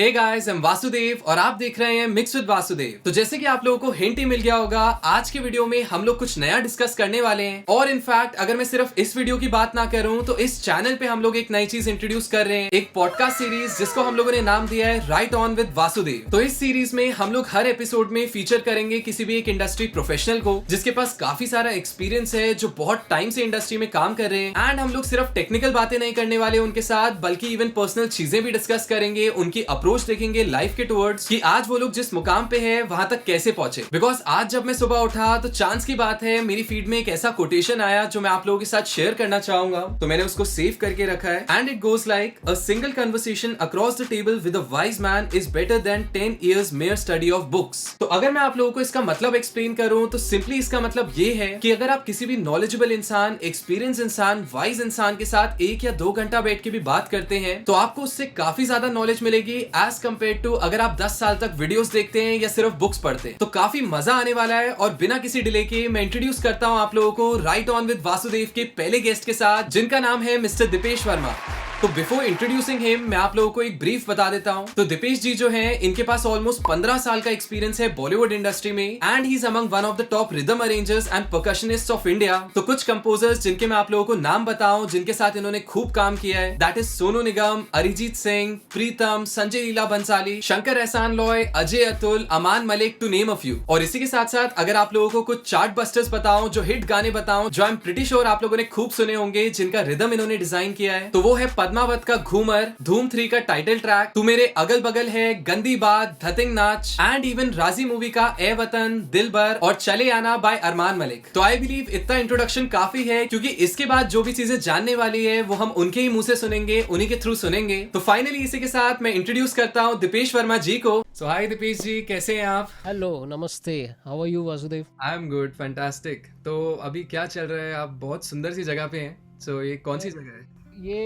Hey guys, I am Vasudev और आप देख रहे हैं मिक्स विद वासुदेव। तो जैसे कि आप लोगों को हिंट ही मिल गया होगा, आज के वीडियो में हम लोग कुछ नया डिस्कस करने वाले हैं। और इनफैक्ट अगर मैं सिर्फ इस वीडियो की बात ना करूं तो इस चैनल पे हम लोग एक नई चीज इंट्रोड्यूस कर रहे हैं, एक पॉडकास्ट सीरीज जिसको हम लोगों ने नाम दिया है राइट ऑन विद वासुदेव। तो इस सीरीज में हम लोग हर एपिसोड में फीचर करेंगे किसी भी एक इंडस्ट्री प्रोफेशनल को जिसके पास काफी सारा एक्सपीरियंस है, जो बहुत टाइम से इंडस्ट्री में काम कर रहे हैं। एंड हम लोग सिर्फ टेक्निकल बातें नहीं करने वाले उनके साथ, बल्कि इवन पर्सनल चीजें भी डिस्कस करेंगे, उनकी अप्रोच देखेंगे लाइफ के टुवर्ड्स कि आज वो लोग जिस मुकाम पे है वहां तक कैसे पहुंचे। बिकॉज आज जब मैं सुबह उठा तो चांस की बात है मेरी फीड में एक ऐसा कोटेशन आया जो मैं आप लोगों के साथ शेयर करना चाहूंगा। तो मैंने उसको सेव करके रखा है and it goes like a single conversation across the table with a wise man is better than 10 years mere study of books. तो अगर मैं आप लोगों को इसका मतलब एक्सप्लेन करूं तो सिंपली इसका मतलब ये है कि अगर आप किसी भी नॉलेजेबल इंसान, एक्सपीरियंस इंसान, वाइज इंसान के साथ 1 या 2 घंटा बैठ के भी बात करते हैं तो आपको उससे काफी ज्यादा नॉलेज मिलेगी एज कम्पेयर टू अगर आप 10 साल तक वीडियोस देखते हैं या सिर्फ बुक्स पढ़ते हैं। तो काफी मजा आने वाला है और बिना किसी डिले के मैं इंट्रोड्यूस करता हूं आप लोगों को राइट ऑन विद वासुदेव के पहले गेस्ट के साथ, जिनका नाम है मिस्टर दीपेश वर्मा। तो बिफोर इंट्रोड्यूसिंग हिम मैं आप लोगों को एक ब्रीफ बता देता हूं। तो दीपेश जी जो हैं, इनके पास ऑलमोस्ट 15 साल का एक्सपीरियंस है बॉलीवुड इंडस्ट्री में and he is among one of the top rhythm arrangers and percussionists of India. तो कुछ कंपोजर्स जिनके मैं आप लोगों को नाम बताऊं जिनके साथ इन्होंने खूब काम किया है, that is Sonu Nigam, Arijit Singh, Pritam, Sanjay Leela Bhansali, Shankar Ehsaan Loy, Ajay Atul, Amaan Malik, to name a few. और इसी के साथ साथ अगर आप लोगों को कुछ चार्ट बस्टर्स बताऊं, जो हिट गाने बताऊं, जो आई एम प्रीटी श्योर आप लोगों ने खूब सुने होंगे, जिनका रिदम इन्होंने डिजाइन किया है, तो वो है पद्मावत का घूमर, धूम 3 का टाइटल ट्रैक, तू मेरे अगल बगल है, गंदी बात, धतिंग नाच एंड इवन राजी मूवी का ए वतन, दिलबर और चले आना बाय अरमान मलिक। तो आई बिलीव इतना इंट्रोडक्शन काफी है, क्योंकि इसके बाद जो भी चीजें जानने वाली है वो हम उनके ही मुंह से सुनेंगे, उन्हीं के थ्रू सुनेंगे। तो फाइनली इसी के साथ मैं इंट्रोड्यूस करता हूँ दीपेश वर्मा जी को। सो हाय दीपेश जी, कैसे हैं आप? हेलो, नमस्ते। How are you Vasudev? I am good, fantastic. तो अभी क्या चल रहा है? आप बहुत सुंदर सी जगह पे हैं। सो ये कौन सी जगह है? ये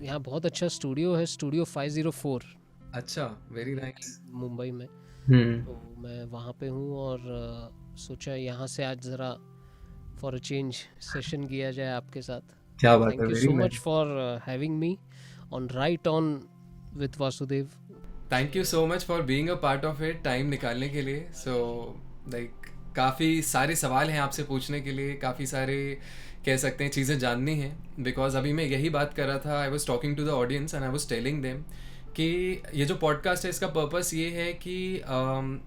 यहाँ बहुत अच्छा स्टूडियो है, स्टूडियो 504 अच्छा, वेरी नाइस। मुंबई में। तो मैं वहाँ पे हूँ और सोचा यहाँ से आज ज़रा फॉर अ चेंज सेशन किया जाए आपके साथ। क्या बात है, thank you very so much nice. For having me on right on with Vasudev. Thank you so much for being a part of it, time निकालने के लिए। सो लाइक काफ़ी सारे सवाल हैं आपसे पूछने के लिए, काफ़ी सारे कह सकते हैं चीज़ें जाननी हैं। बिकॉज अभी मैं यही बात कर रहा था, I was talking to the audience and I was telling them कि ये जो पॉडकास्ट है इसका पर्पस ये है कि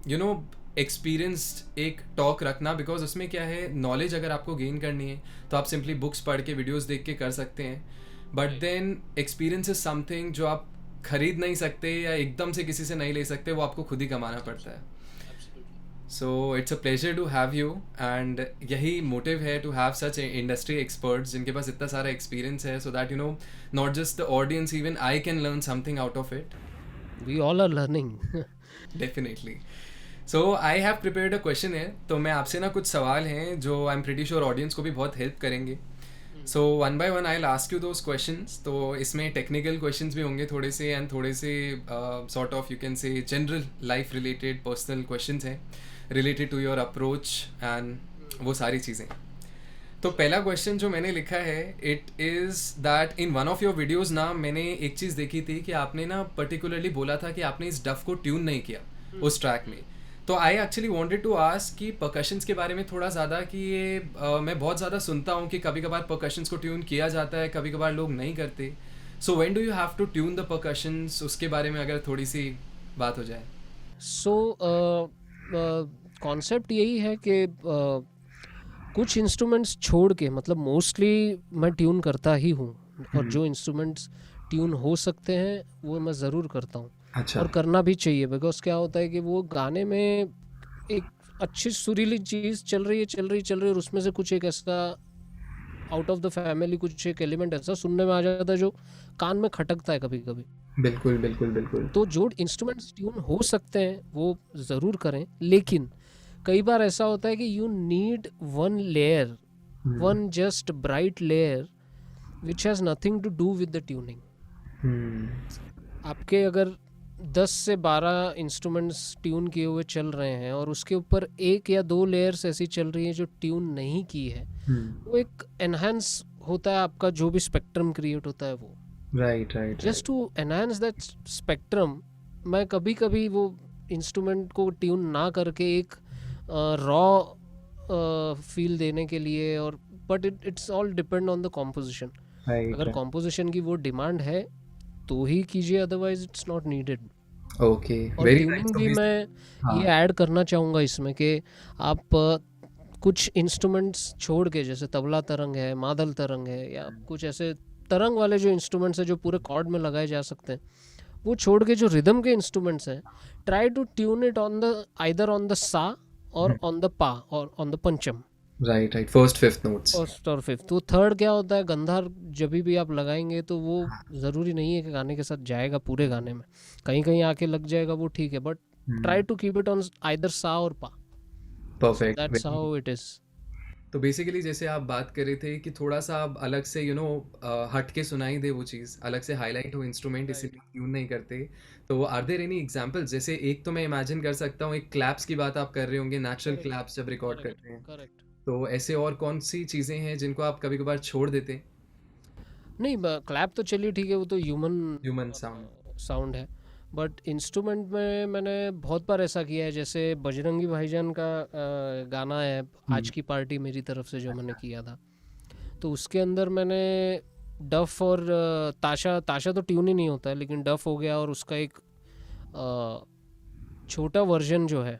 यू नो एक्सपीरियंस्ड एक टॉक रखना। बिकॉज उसमें क्या है, नॉलेज अगर आपको गेन करनी है तो आप सिंपली बुक्स पढ़ के, वीडियोस देख के कर सकते हैं, but then experience is something जो आप खरीद नहीं सकते या एकदम से किसी से नहीं ले सकते, वो आपको खुद ही कमाना पड़ता है। So it's a pleasure to have you and यही मोटिव है to have such industry experts जिनके पास इतना सारा एक्सपीरियंस है, so that you know not just the audience, even I can learn something out of it. We all are learning. Definitely. So I have prepared a question है, तो मैं आपसे ना कुछ सवाल हैं जो I am pretty sure audience को भी बहुत हेल्प करेंगे। So one by one I will ask you those questions. तो इसमें टेक्निकल क्वेश्चंस भी होंगे थोड़े से एंड थोड़े से sort of you can say general life related personal questions हैं related to your approach and वो सारी चीज़ें। तो पहला क्वेश्चन जो मैंने लिखा है, it is that in one of your videos ना मैंने एक चीज़ देखी थी कि आपने ना पर्टिकुलरली बोला था कि आपने इस डफ को ट्यून नहीं किया उस ट्रैक में। तो I actually wanted to ask कि परकशंस के बारे में थोड़ा ज़्यादा, कि ये मैं बहुत ज़्यादा सुनता हूँ कि कभी कभार परकशंस को ट्यून किया जाता है, कभी कभार लोग नहीं करते। So when do you have to tune the percussions, उसके बारे में अगर थोड़ी सी बात हो जाए। सो कॉन्सेप्ट यही है कि कुछ इंस्ट्रूमेंट्स छोड़ के, मतलब मोस्टली मैं ट्यून करता ही हूँ, और जो इंस्ट्रूमेंट्स ट्यून हो सकते हैं वो मैं ज़रूर करता हूँ। अच्छा। और करना भी चाहिए, बिकॉज क्या होता है कि वो गाने में एक अच्छी सुरीली चीज़ चल रही है और उसमें से कुछ एक ऐसा आउट ऑफ द फैमिली कुछ एक एलिमेंट ऐसा सुनने में आ जाता है जो कान में खटकता है कभी कभी। बिल्कुल बिल्कुल बिल्कुल। तो जो इंस्ट्रूमेंट्स ट्यून हो सकते हैं वो ज़रूर करें, लेकिन कई बार ऐसा होता है कि you need one layer, one just bright layer which has nothing to do with the tuning. आपके अगर 10 से 12 इंस्ट्रूमेंट्स ट्यून किए हुए चल रहे हैं और उसके ऊपर 1 या 2 लेयर्स ऐसी चल रही हैं जो ट्यून नहीं की है, वो एक एनहांस होता है आपका जो भी स्पेक्ट्रम क्रिएट होता है वो। Right right just to enhance that spectrum. मैं कभी कभी वो इंस्ट्रूमेंट को ट्यून ना करके एक रॉ फील देने के लिए, और but it's all depend on the composition. Right अगर कॉम्पोजिशन की वो डिमांड है तो ही कीजिए, otherwise it's not needed. Okay और वेरी ट्यूनिंग नाइस। भी मैं ये हाँ ऐड करना चाहूँगा इसमें कि आप कुछ इंस्ट्रूमेंट्स छोड़ के, जैसे तबला तरंग है, मादल तरंग है, या कुछ ऐसे तरंग वाले जो इंस्ट्रूमेंट्स हैं जो पूरे कॉर्ड में लगाए जा सकते हैं, वो छोड़ के जो रिदम के इंस्ट्रूमेंट्स हैं, try to tune it on the either on the sa और ऑन द पा और on the pancham, right right, first fifth notes. First और फिफ्थ। तो थर्ड क्या होता है, गंधार जब भी आप लगाएंगे तो वो ज़रूरी नहीं है कि गाने के साथ जाएगा पूरे गाने में, कहीं कहीं आके लग जाएगा, वो ठीक है, but try to keep it on either sa और pa. Perfect. That's how it is. तो बेसिकली जैसे आप बात कर रहे थे कि थोड़ा सा आप अलग से हट के सुनाई दे वो चीज़, अलग से हाईलाइट हो इंस्ट्रूमेंट, इसीलिए ट्यून नहीं करते। तो आर देयर एनी एग्जांपल्स? जैसे एक तो मैं इमेजिन कर सकता हूँ, एक क्लैप्स की बात आप कर रहे होंगे, नेचुरल क्लैप्स जब रिकॉर्ड करते हैं, करेक्ट। तो ऐसे और कौन सी चीज़ें हैं जिनको आप कभी कभार छोड़ देते? नहीं, क्लैप तो चलिए ठीक है, वो तो ह्यूमन ह्यूमन साउंड। साउंड है। बट इंस्ट्रूमेंट में मैंने बहुत बार ऐसा किया है, जैसे बजरंगी भाईजान का गाना है आज की पार्टी मेरी तरफ से, जो मैंने किया था, तो उसके अंदर मैंने डफ और ताशा ताशा तो ट्यून ही नहीं होता है, लेकिन डफ हो गया, और उसका एक छोटा वर्जन जो है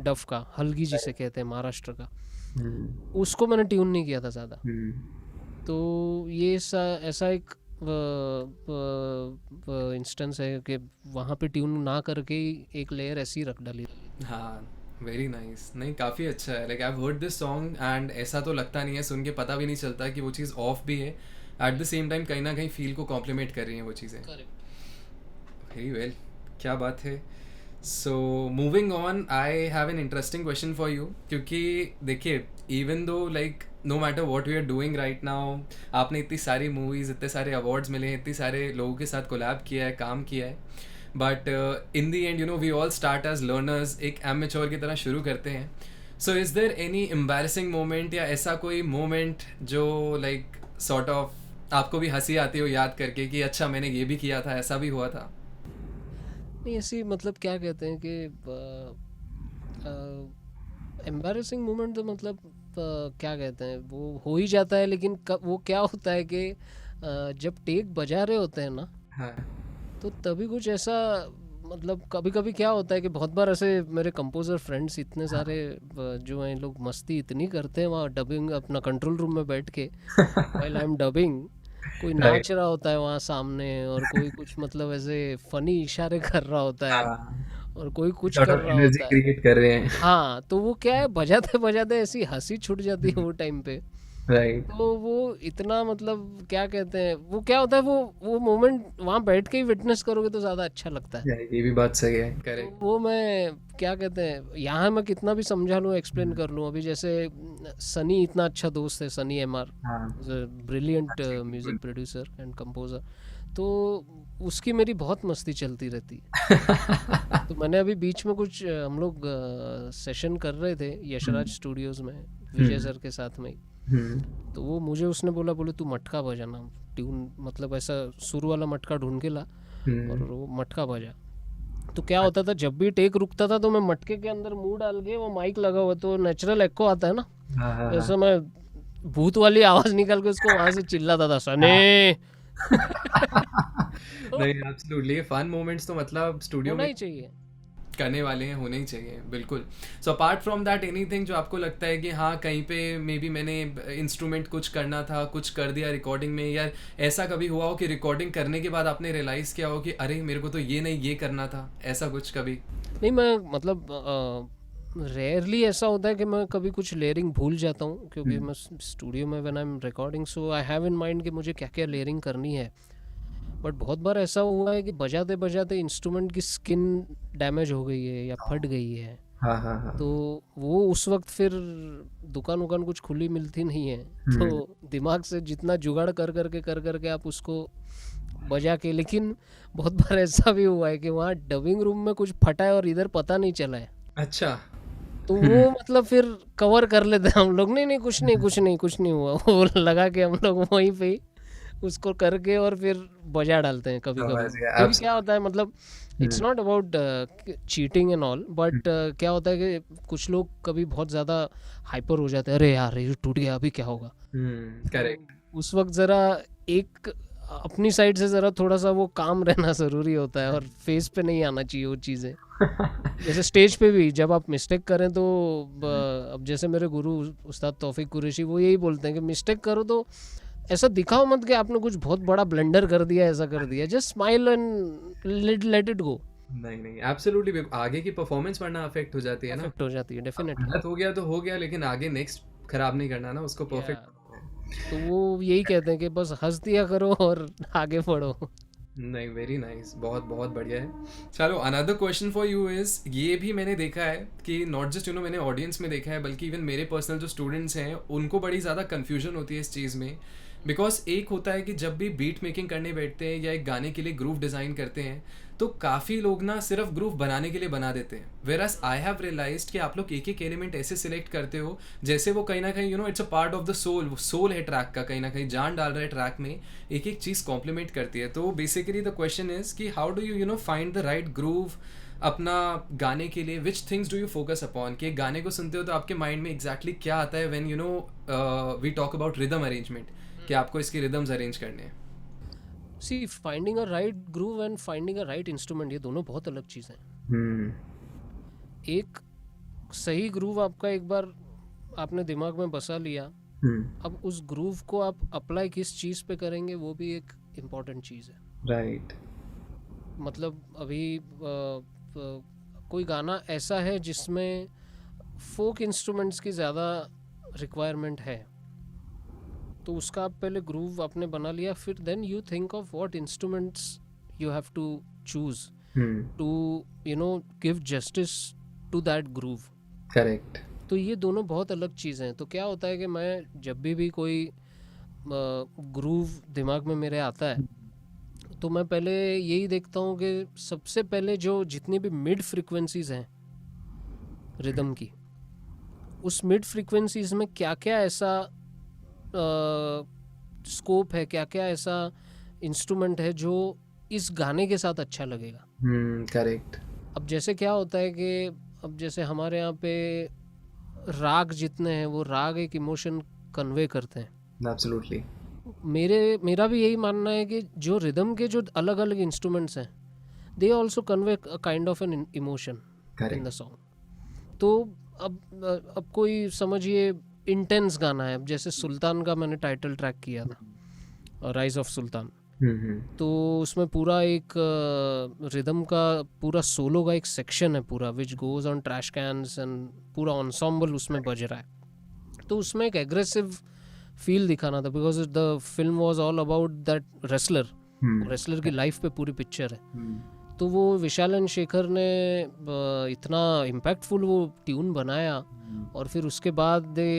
डफ का, हल्गी जिसे कहते हैं महाराष्ट्र का, उसको मैंने ट्यून नहीं किया था ज़्यादा। तो ये ऐसा एक इंस्टेंस है कि वहाँ पे ट्यून ना करके ही एक लेयर ऐसी रख डाली। हाँ वेरी नाइस। नहीं काफ़ी अच्छा है, like I have heard this song and ऐसा तो लगता नहीं है, सुन के पता भी नहीं चलता कि वो चीज़ ऑफ भी है, एट द सेम टाइम कहीं ना कहीं फील को कॉम्प्लीमेंट कर रही हैं वो चीज़ें। वेरी वेल, क्या बात है। So moving on, I have an interesting question for you, क्योंकि देखिए even though like no matter what we are doing right now, आपने इतनी सारी मूवीज़, इतने सारे अवार्ड्स मिले हैं, इतने सारे लोगों के साथ कोलैब किया है, काम किया है, but in the end we all start as learners, एक एमेच्योर की तरह शुरू करते हैं। So is there any embarrassing moment या ऐसा कोई मोमेंट जो लाइक सॉर्ट ऑफ आपको भी हंसी आती हो याद करके कि अच्छा मैंने ये भी किया था, ऐसा भी हुआ था? नहीं, ऐसी मतलब क्या कहते हैं कि एम्बैरेसिंग मोमेंट तो मतलब क्या कहते हैं, वो हो ही जाता है, लेकिन वो क्या होता है कि जब टेक बजा रहे होते हैं ना, हाँ तो तभी कुछ ऐसा, मतलब कभी कभी क्या होता है कि बहुत बार ऐसे मेरे कंपोजर फ्रेंड्स इतने सारे जो हैं, लोग मस्ती इतनी करते हैं वहाँ डबिंग अपना कंट्रोल रूम में बैठ के व्हाइल आई एम डबिंग, कोई राइट। नाच रहा होता है वहाँ सामने, और कोई कुछ मतलब ऐसे फनी इशारे कर रहा होता है, हाँ और कोई कुछ सॉर्ट कर ऑफ रहा एनर्जी होता है। क्रिएट कर रहे हैं। हाँ, तो वो क्या है, बजाते बजाते ऐसी हंसी छूट जाती है वो टाइम पे। राइट। तो वो इतना मतलब क्या कहते हैं, वो क्या होता है, वो मोमेंट वहाँ बैठ के ही विटनेस करोगे तो ज़्यादा अच्छा लगता है। ये भी बात सही है, तो करेक्ट। वो मैं क्या कहते हैं, यहाँ मैं कितना भी समझा लूँ, एक्सप्लेन कर लूँ, अभी जैसे सनी इतना अच्छा दोस्त है, सनी एमआर, हाँ brilliant music producer and composer, तो उसकी मेरी बहुत मस्ती चलती रहती है। तो मैंने अभी बीच में कुछ हम लोग सेशन कर रहे थे यशराज स्टूडियोज में, विजय सर के साथ में ही। तो वो मुझे उसने बोले तू मटका बजाना, ट्यून मतलब ऐसा सुर वाला मटका ढूंढ के ला और वो मटका बजा। तो क्या होता था, जब भी टेक रुकता था तो मैं मटके के अंदर मुंह डाल के, वो माइक लगा हुआ तो नेचुरल एको आता है ना, तो ऐसा मैं भूत वाली आवाज निकाल के उसको वहां से चिल्लाता था, सने। नहीं एब्सोल्युटली, फन मोमेंट्स तो मतलब स्टूडियो होना में ही चाहिए। करने वाले हैं, होने ही चाहिए बिल्कुल। So apart from that anything जो आपको लगता है कि हाँ कहीं पे मे बी मैंने इंस्ट्रूमेंट कुछ करना था, कुछ कर दिया रिकॉर्डिंग में, या ऐसा कभी हुआ हो कि रिकॉर्डिंग करने के बाद आपने रियलाइज़ किया हो कि अरे मेरे को तो ये नहीं ये करना था, ऐसा कुछ कभी? नहीं, मैं मतलब रेयरली ऐसा होता है कि मैं कभी कुछ लेयरिंग भूल जाता हूँ, क्योंकि मैं स्टूडियो में when I M recording, so I have in mind कि मुझे क्या क्या लेयरिंग करनी है। बट बहुत बार ऐसा हुआ है कि बजाते बजाते इंस्ट्रूमेंट की स्किन डैमेज हो गई है या फट गई है, हाँ हाँ हाँ। तो वो उस वक्त फिर दुकान उकान कुछ खुली मिलती नहीं है, तो दिमाग से जितना जुगाड़ कर करके आप उसको बजा के, लेकिन बहुत बार ऐसा भी हुआ है कि वहाँ डबिंग रूम में कुछ फटा है और इधर पता नहीं चला है, अच्छा। तो वो मतलब फिर कवर कर लेते हैं हम लोग, नहीं नहीं कुछ नहीं हुआ, वो लगा के हम लोग वहीं पे ही उसको करके और फिर बजा डालते हैं कभी कभी। समझ गया, क्योंकि क्या होता है मतलब it's not about cheating and all, but क्या होता है कि कुछ लोग कभी बहुत ज़्यादा हाइपर हो जाते हैं, अरे यार ये टूट गया अभी क्या होगा। करेक्ट। तो उस वक्त ज़रा एक अपनी साइड से ज़रा थोड़ा सा वो काम रहना ज़रूरी होता है और फेस पे नहीं आना चाहिए वो चीज़ें। जैसे स्टेज पे भी जब आप मिस्टेक करें तो अब जैसे मेरे गुरु उस्ताद तौफीक कुरैशी वो यही बोलते हैं कि मिस्टेक करो तो ऐसा दिखाओ मत कि आपने कुछ बहुत बड़ा ब्लंडर कर दिया, ऐसा कर दिया, just smile and let it go. नहीं नहीं, एब्सोल्युटली आगे की परफॉर्मेंस वरना अफेक्ट हो जाती है ना। इफेक्ट हो जाती है डेफिनेटली। गलत हो गया तो हो गया, लेकिन आगे नेक्स्ट खराब नहीं करना ना, उसको परफेक्ट। तो वो यही कहते हैं कि बस हंस दिया करो और आगे बढ़ो। नहीं, वेरी नाइस, बहुत बहुत बढ़िया है। चलो, another question for you is, ये भी मैंने देखा है कि नॉट जस्ट मैंने ऑडियंस में देखा है, बल्कि इवन मेरे पर्सनल जो स्टूडेंट्स हैं उनको बड़ी ज़्यादा कन्फ्यूजन होती है इस चीज़ में। बिकॉज एक होता है कि जब भी बीट मेकिंग करने बैठते हैं या एक गाने के लिए ग्रूव डिज़ाइन करते हैं तो काफ़ी लोग ना सिर्फ ग्रूव बनाने के लिए बना देते हैं, वेरएस आई हैव रियलाइज्ड कि आप लोग एक एक एलिमेंट ऐसे सिलेक्ट करते हो जैसे वो कहीं ना कहीं it's a part of the soul, soul है ट्रैक का, कहीं ना कहीं जान डाल रहा है ट्रैक में, एक एक चीज़ कॉम्प्लीमेंट करती है। तो बेसिकली द क्वेश्चन इज कि how do you find the right groove अपना गाने के लिए, which things do you focus upon, कि एक गाने को सुनते हो तो आपके माइंड में एग्जैक्टली क्या आता है when we talk about rhythm arrangement, कि आपको इसके रिदम्स अरेंज करने हैं। See finding a right groove and finding a right instrument, ये दोनों बहुत अलग चीज़ें हैं। एक सही ग्रूव आपका एक बार आपने दिमाग में बसा लिया, अब उस ग्रूव को आप अप्लाई किस चीज़ पे करेंगे वो भी एक इम्पॉर्टेंट चीज़ है। राइट। मतलब अभी कोई गाना ऐसा है जिसमें फोक इंस्ट्रूमेंट्स की ज़्यादा रिक्वायरमेंट है, तो उसका आप पहले ग्रूव आपने बना लिया, फिर then you think of what instruments you have to choose to give justice to that groove. Correct. तो ये दोनों बहुत अलग चीज़ें हैं। तो क्या होता है कि मैं जब भी कोई ग्रूव दिमाग में मेरे आता है तो मैं पहले यही देखता हूँ कि सबसे पहले जो जितनी भी मिड फ्रीक्वेंसीज हैं रिदम की, उस मिड फ्रीक्वेंसीज में क्या क्या ऐसा स्कोप है, क्या क्या ऐसा इंस्ट्रूमेंट है जो इस गाने के साथ अच्छा लगेगा। करेक्ट। अब जैसे क्या होता है कि अब जैसे हमारे यहाँ पे राग जितने हैं वो राग एक इमोशन कन्वे करते हैं। एब्सोल्युटली। मेरा भी यही मानना है कि जो रिदम के जो अलग अलग इंस्ट्रूमेंट्स हैं they also convey a kind of an emotion in the song. तो अब कोई समझिए इंटेंस गाना है, जैसे सुल्तान का मैंने टाइटल ट्रैक किया था, राइज ऑफ सुल्तान, तो उसमें पूरा एक रिदम का पूरा सोलो का एक सेक्शन है पूरा which goes on trash cans and पूरा एंसेम्बल उसमें बज रहा है। तो उसमें एक एग्रेसिव फील दिखाना था because the film was all about that wrestler की लाइफ पे पूरी पिक्चर है। तो वो विशाल एंड शेखर ने इतना इम्पैक्टफुल वो ट्यून बनाया और फिर उसके बाद they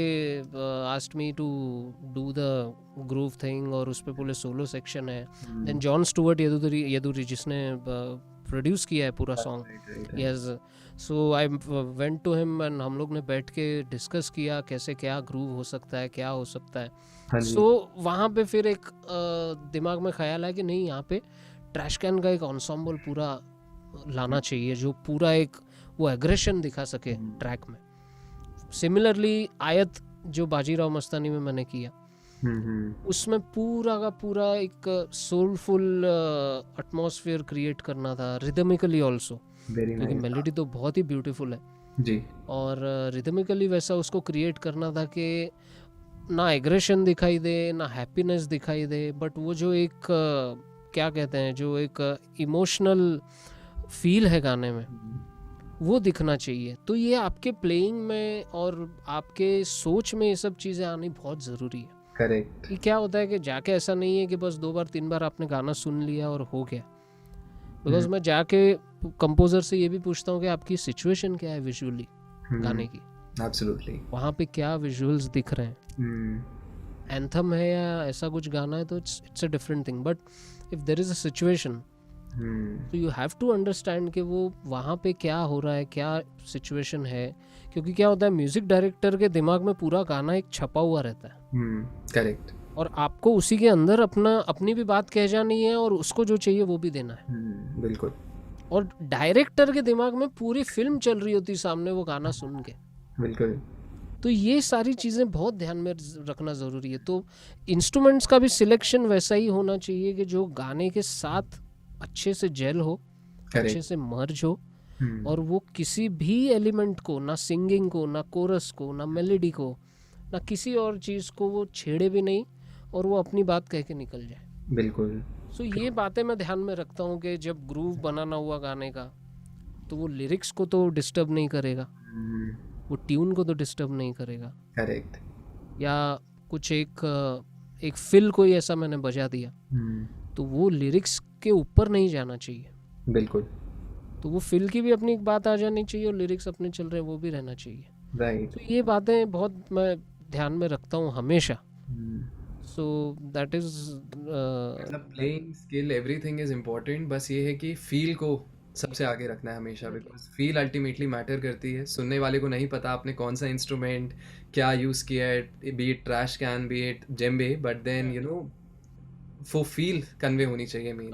asked me to do the groove thing और उस पे पूरे सोलो सेक्शन है। देन जॉन स्टुअर्ट यदुरी जिसने प्रोड्यूस किया है पूरा song, yes. So I went to him and हम लोग ने बैठ के डिस्कस किया कैसे क्या ग्रूव हो सकता है, क्या हो सकता है। सो वहाँ पे फिर एक दिमाग में ख्याल आया कि नहीं, यहाँ पे ट्रैश कैन का एक एंसेम्बल पूरा लाना चाहिए जो पूरा एक वो एग्रेशन दिखा सके ट्रैक में। सिमिलरली आयत जो बाजीराव मस्तानी में मैंने किया, उसमें पूरा का पूरा एक सोलफुल एटमॉस्फेयर क्रिएट करना था रिदमिकली ऑल्सो, क्योंकि मेलोडी तो बहुत ही ब्यूटीफुल है जी, और रिदमिकली वैसा उसको क्रिएट करना था कि ना एग्रेशन दिखाई दे ना हैप्पीनेस दिखाई दे, बट वो जो एक क्या कहते हैं जो एक इमोशनल फील है गाने में वो दिखना चाहिए। तो ये आपके प्लेइंग में और आपके सोच में ये सब चीज़ें आनी बहुत ज़रूरी है। करेक्ट। क्या होता है कि जाके ऐसा नहीं है कि बस 2 बार 3 बार आपने गाना सुन लिया और हो गया, बिकॉज मैं जाके कंपोजर से ये भी पूछता हूँ कि आपकी सिचुएशन क्या है विजुअली गाने की, एब्सोल्युटली वहाँ पे क्या विजुअल्स दिख रहे हैं। एंथम है या ऐसा कुछ गाना है तो it's a different thing, but if there is a situation तो यू हैव टू अंडरस्टैंड कि वो वहाँ पे क्या हो रहा है, क्या सिचुएशन है। क्योंकि क्या होता है म्यूजिक डायरेक्टर के दिमाग में पूरा गाना एक छपा हुआ रहता है। करेक्ट। और आपको उसी के अंदर अपनी भी बात कह जानी है और उसको जो चाहिए वो भी देना है। बिल्कुल और डायरेक्टर के दिमाग में पूरी फिल्म चल रही होती सामने वो गाना सुन के। बिल्कुल। तो ये सारी चीज़ें बहुत ध्यान में रखना ज़रूरी है। तो इंस्ट्रूमेंट्स का भी सिलेक्शन वैसा ही होना चाहिए कि जो गाने के साथ अच्छे से जेल हो, अच्छे से मर्ज हो, और वो किसी भी एलिमेंट को, ना सिंगिंग को, ना कोरस को, ना मेलोडी को, ना किसी और चीज़ को वो छेड़े भी नहीं और वो अपनी बात कह के निकल जाए। बिल्कुल। सो ये बातें मैं ध्यान में रखता हूँ कि जब ग्रूव बनाना हुआ गाने का तो वो लिरिक्स को तो डिस्टर्ब नहीं करेगा, वो ट्यून को तो डिस्टर्ब नहीं करेगा। करेक्ट। या कुछ एक फिल कोई ऐसा मैंने बजा दिया तो वो लिरिक्स के ऊपर नहीं जाना चाहिए। बिल्कुल। तो वो फिल की भी अपनी एक बात आ जानी चाहिए और लिरिक्स अपने चल रहे हैं वो भी रहना चाहिए। राइट। तो ये बातें बहुत मैं ध्यान में रखता हूँ हमेशा। सो दैट इज मतलब playing skill everything is important, बस ये है कि फील को सबसे आगे रखना है हमेशा, बिकॉज फील अल्टीमेटली मैटर करती है। सुनने वाले को नहीं पता आपने कौन सा इंस्ट्रूमेंट क्या यूज़ किया है, be it trash can, be it djembe, but then you know वो फील कन्वे होनी चाहिए मेन,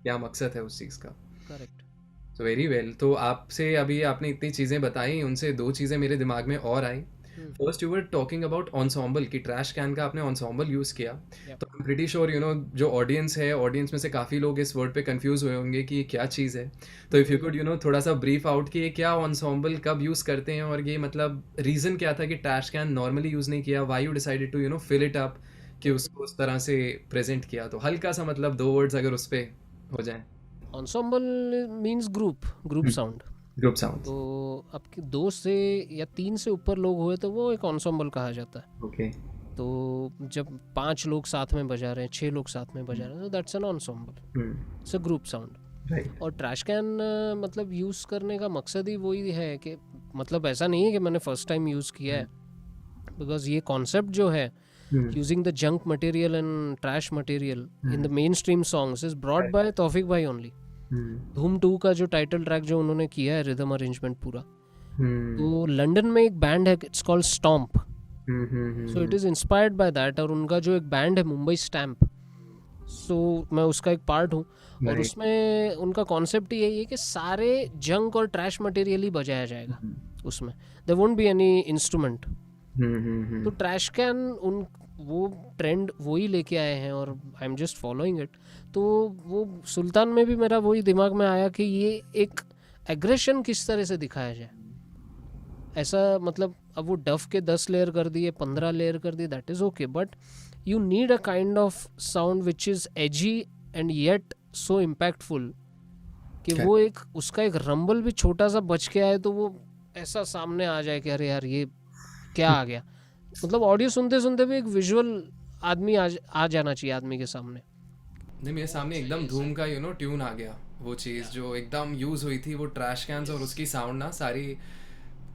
क्या मकसद है उस चीज़ का। करेक्ट। So very well. तो आपसे अभी आपने इतनी चीज़ें बताई, उनसे दो चीज़ें मेरे दिमाग में और आई। First you were talking about ensemble कि ट्रैश कैन का आपने ensemble यूज़ किया। तो I am pretty sure you know जो ऑडियंस है, ऑडियंस में से काफ़ी लोग इस वर्ड पे कंफ्यूज हुए होंगे कि ये क्या चीज़ है। तो if you could you know थोड़ा सा ब्रीफ आउट कि ये क्या ensemble कब यूज़ करते हैं, और ये मतलब रीज़न क्या था कि ट्रैश कैन नॉर्मली यूज़ नहीं किया, why you decided to you know fill it up, कि उसको उस तरह से प्रेजेंट किया। तो हल्का सा मतलब दो वर्ड्स अगर उस पर हो जाए। ensemble means group sound. Group sound. तो आपके 2 से या 3 से ऊपर लोग हुए तो वो एक ensemble कहा जाता है। ओके। तो जब 5 लोग साथ में बजा रहे हैं, 6 लोग साथ में बजा रहे हैं, तो that's an ensemble, it's a group sound. Right. और ट्रैश कैन मतलब यूज़ करने का मकसद ही वही है कि मतलब ऐसा नहीं है कि मैंने फर्स्ट टाइम यूज़ किया है, बिकॉज ये कॉन्सेप्ट जो है using the junk material and trash material in the main stream songs is brought by Taufiq भाई ओनली। धूम 2 का जो टाइटल ट्रैक जो उन्होंने किया है, रिदम अरेंजमेंट पूरा, तो लंदन में एक बैंड है, it's called stomp. So it is inspired by that. और उनका जो एक बैंड है मुंबई स्टैम्प, सो मैं उसका एक पार्ट हूँ। और उसमें उनका कॉन्सेप्ट यही है कि सारे जंक और ट्रैश मटेरियल ही बजाया जाएगा उसमें, there won't be any instrument. तो ट्रैश कैन उन वो ट्रेंड वही लेके आए हैं और I am just following it. तो वो सुल्तान में भी मेरा वही दिमाग में आया कि ये एक एग्रेशन किस तरह से दिखाया जाए। ऐसा मतलब अब वो डफ के 10 लेयर कर दिए, 15 लेयर कर दिए, that is okay, but you need a kind of sound which is AG and yet so impactful कि वो एक उसका एक रंबल भी छोटा सा बच के आए तो वो ऐसा सामने आ जाए कि अरे यार ये क्या आ गया। मतलब ऑडियो सुनते सुनते भी एक विजुअल आदमी आ जाना चाहिए आदमी के सामने। नहीं, मेरे सामने एकदम धूम का यू नो ट्यून आ गया, वो चीज़ जो एकदम यूज़ हुई थी, वो ट्रैश कैन्स और उसकी साउंड ना सारी,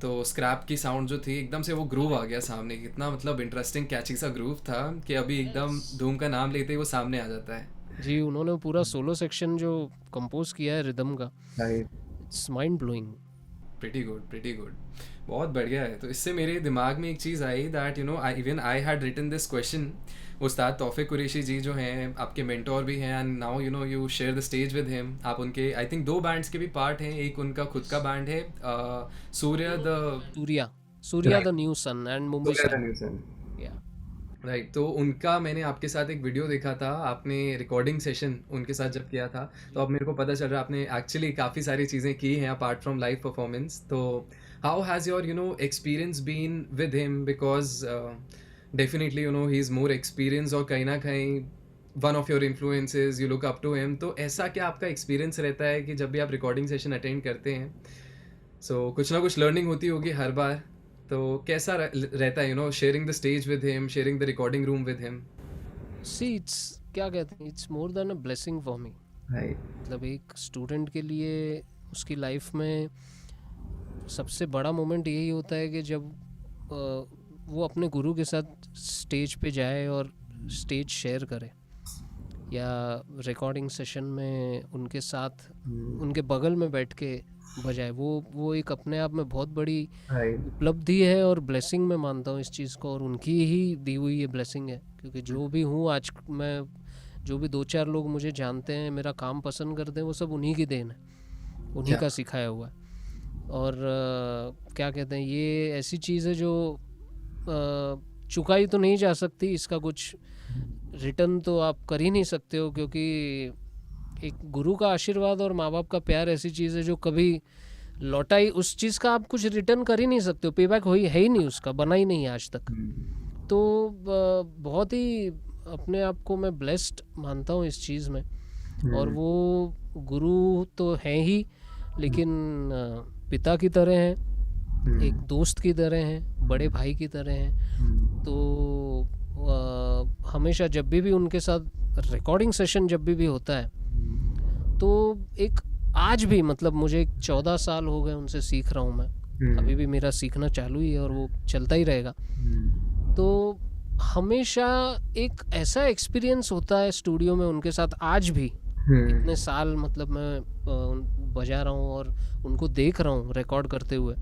तो स्क्रैप की साउंड जो थी एकदम से वो ग्रूव आ गया सामने। कितना मतलब इंटरेस्टिंग कैची सा ग्रूव था कि अभी एकदम धूम का नाम लेते ही वो सामने आ जाता है। जी, उन्होंने पूरा सोलो सेक्शन जो कंपोज किया है रिदम का, it's mind blowing. Pretty good, pretty good, बहुत बढ़िया है। तो इससे मेरे दिमाग में एक चीज़ आई that you know I had written this question. Ustad Taufiq Qureshi जी जो हैं आपके मेंटोर भी हैं, and now you know you share the stage with him. आप उनके आई थिंक 2 बैंड्स के भी पार्ट हैं, एक उनका खुद का बैंड है Surya the new sun and Mumbai stamp. Right. तो उनका मैंने आपके साथ एक वीडियो देखा था, आपने रिकॉर्डिंग सेशन उनके साथ जब किया था, तो अब मेरे को पता चल रहा है आपने एक्चुअली काफ़ी सारी चीज़ें की हैं अपार्ट फ्रॉम लाइव परफॉर्मेंस। तो how has your you know experience been with him, because definitely you know he is more experience और कहीं ना कहीं one of your influences, you look up to him. तो ऐसा क्या आपका एक्सपीरियंस रहता है कि जब भी आप रिकॉर्डिंग सेशन अटेंड करते हैं, सो कुछ ना कुछ लर्निंग होती होगी हर बार, तो कैसा रहता है you know sharing the stage with him, sharing the recording room with him? See it's क्या कहते हैं, it's more than a blessing for me. मतलब एक स्टूडेंट के लिए उसकी लाइफ में सबसे बड़ा मोमेंट यही होता है कि जब वो अपने गुरु के साथ स्टेज पे जाए और स्टेज शेयर करे, या रिकॉर्डिंग सेशन में उनके साथ उनके बगल में बैठ के बजाए। वो एक अपने आप में बहुत बड़ी उपलब्धि है और ब्लेसिंग मैं मानता हूँ इस चीज़ को, और उनकी ही दी हुई ये ब्लेसिंग है क्योंकि जो भी हूँ आज मैं, जो भी 2-4 लोग मुझे जानते हैं, मेरा काम पसंद करते हैं, वो सब उन्हीं की देन है, उन्हीं क्या का सिखाया हुआ है। और क्या कहते हैं, ये ऐसी चीज़ है जो चुकाई तो नहीं जा सकती, इसका कुछ रिटर्न तो आप कर ही नहीं सकते हो, क्योंकि एक गुरु का आशीर्वाद और माँ बाप का प्यार ऐसी चीज़ है जो कभी लौटाई, उस चीज़ का आप कुछ रिटर्न कर ही नहीं सकते हो, पे बैक है ही नहीं, उसका बना ही नहीं है आज तक। तो बहुत ही अपने आप को मैं ब्लेस्ड मानता हूँ इस चीज़ में। और वो गुरु तो हैं ही, लेकिन पिता की तरह हैं, एक दोस्त की तरह हैं, बड़े भाई की तरह हैं। तो हमेशा जब भी उनके साथ रिकॉर्डिंग सेशन जब भी होता है, तो एक आज भी मतलब मुझे 14 साल हो गए उनसे सीख रहा हूँ मैं, अभी भी मेरा सीखना चालू ही है और वो चलता ही रहेगा। तो हमेशा एक ऐसा एक्सपीरियंस होता है स्टूडियो में उनके साथ, आज भी इतने साल मतलब मैं बजा रहा हूँ और उनको देख रहा हूँ रिकॉर्ड करते हुए,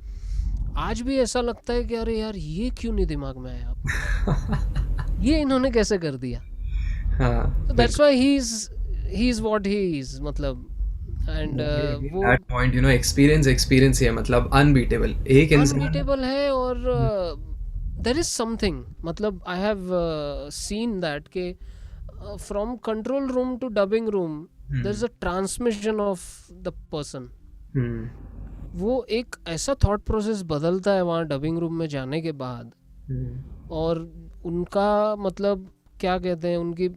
आज भी ऐसा लगता है कि अरे यार ये क्यों नहीं दिमाग में आया ये इन्होंने कैसे कर दिया। तो that's why he is what he is, मतलब एंड वो that point, you know, experience है, मतलब अनबीटेबल, एक इंसान अनबीटेबल है। और देयर इज समथिंग, मतलब आई हैव सीन दैट के from control room to dubbing room there is a transmission of the person. वो एक ऐसा थॉट प्रोसेस बदलता है वहाँ डबिंग रूम में जाने के बाद, और उनका मतलब क्या कहते हैं, उनकी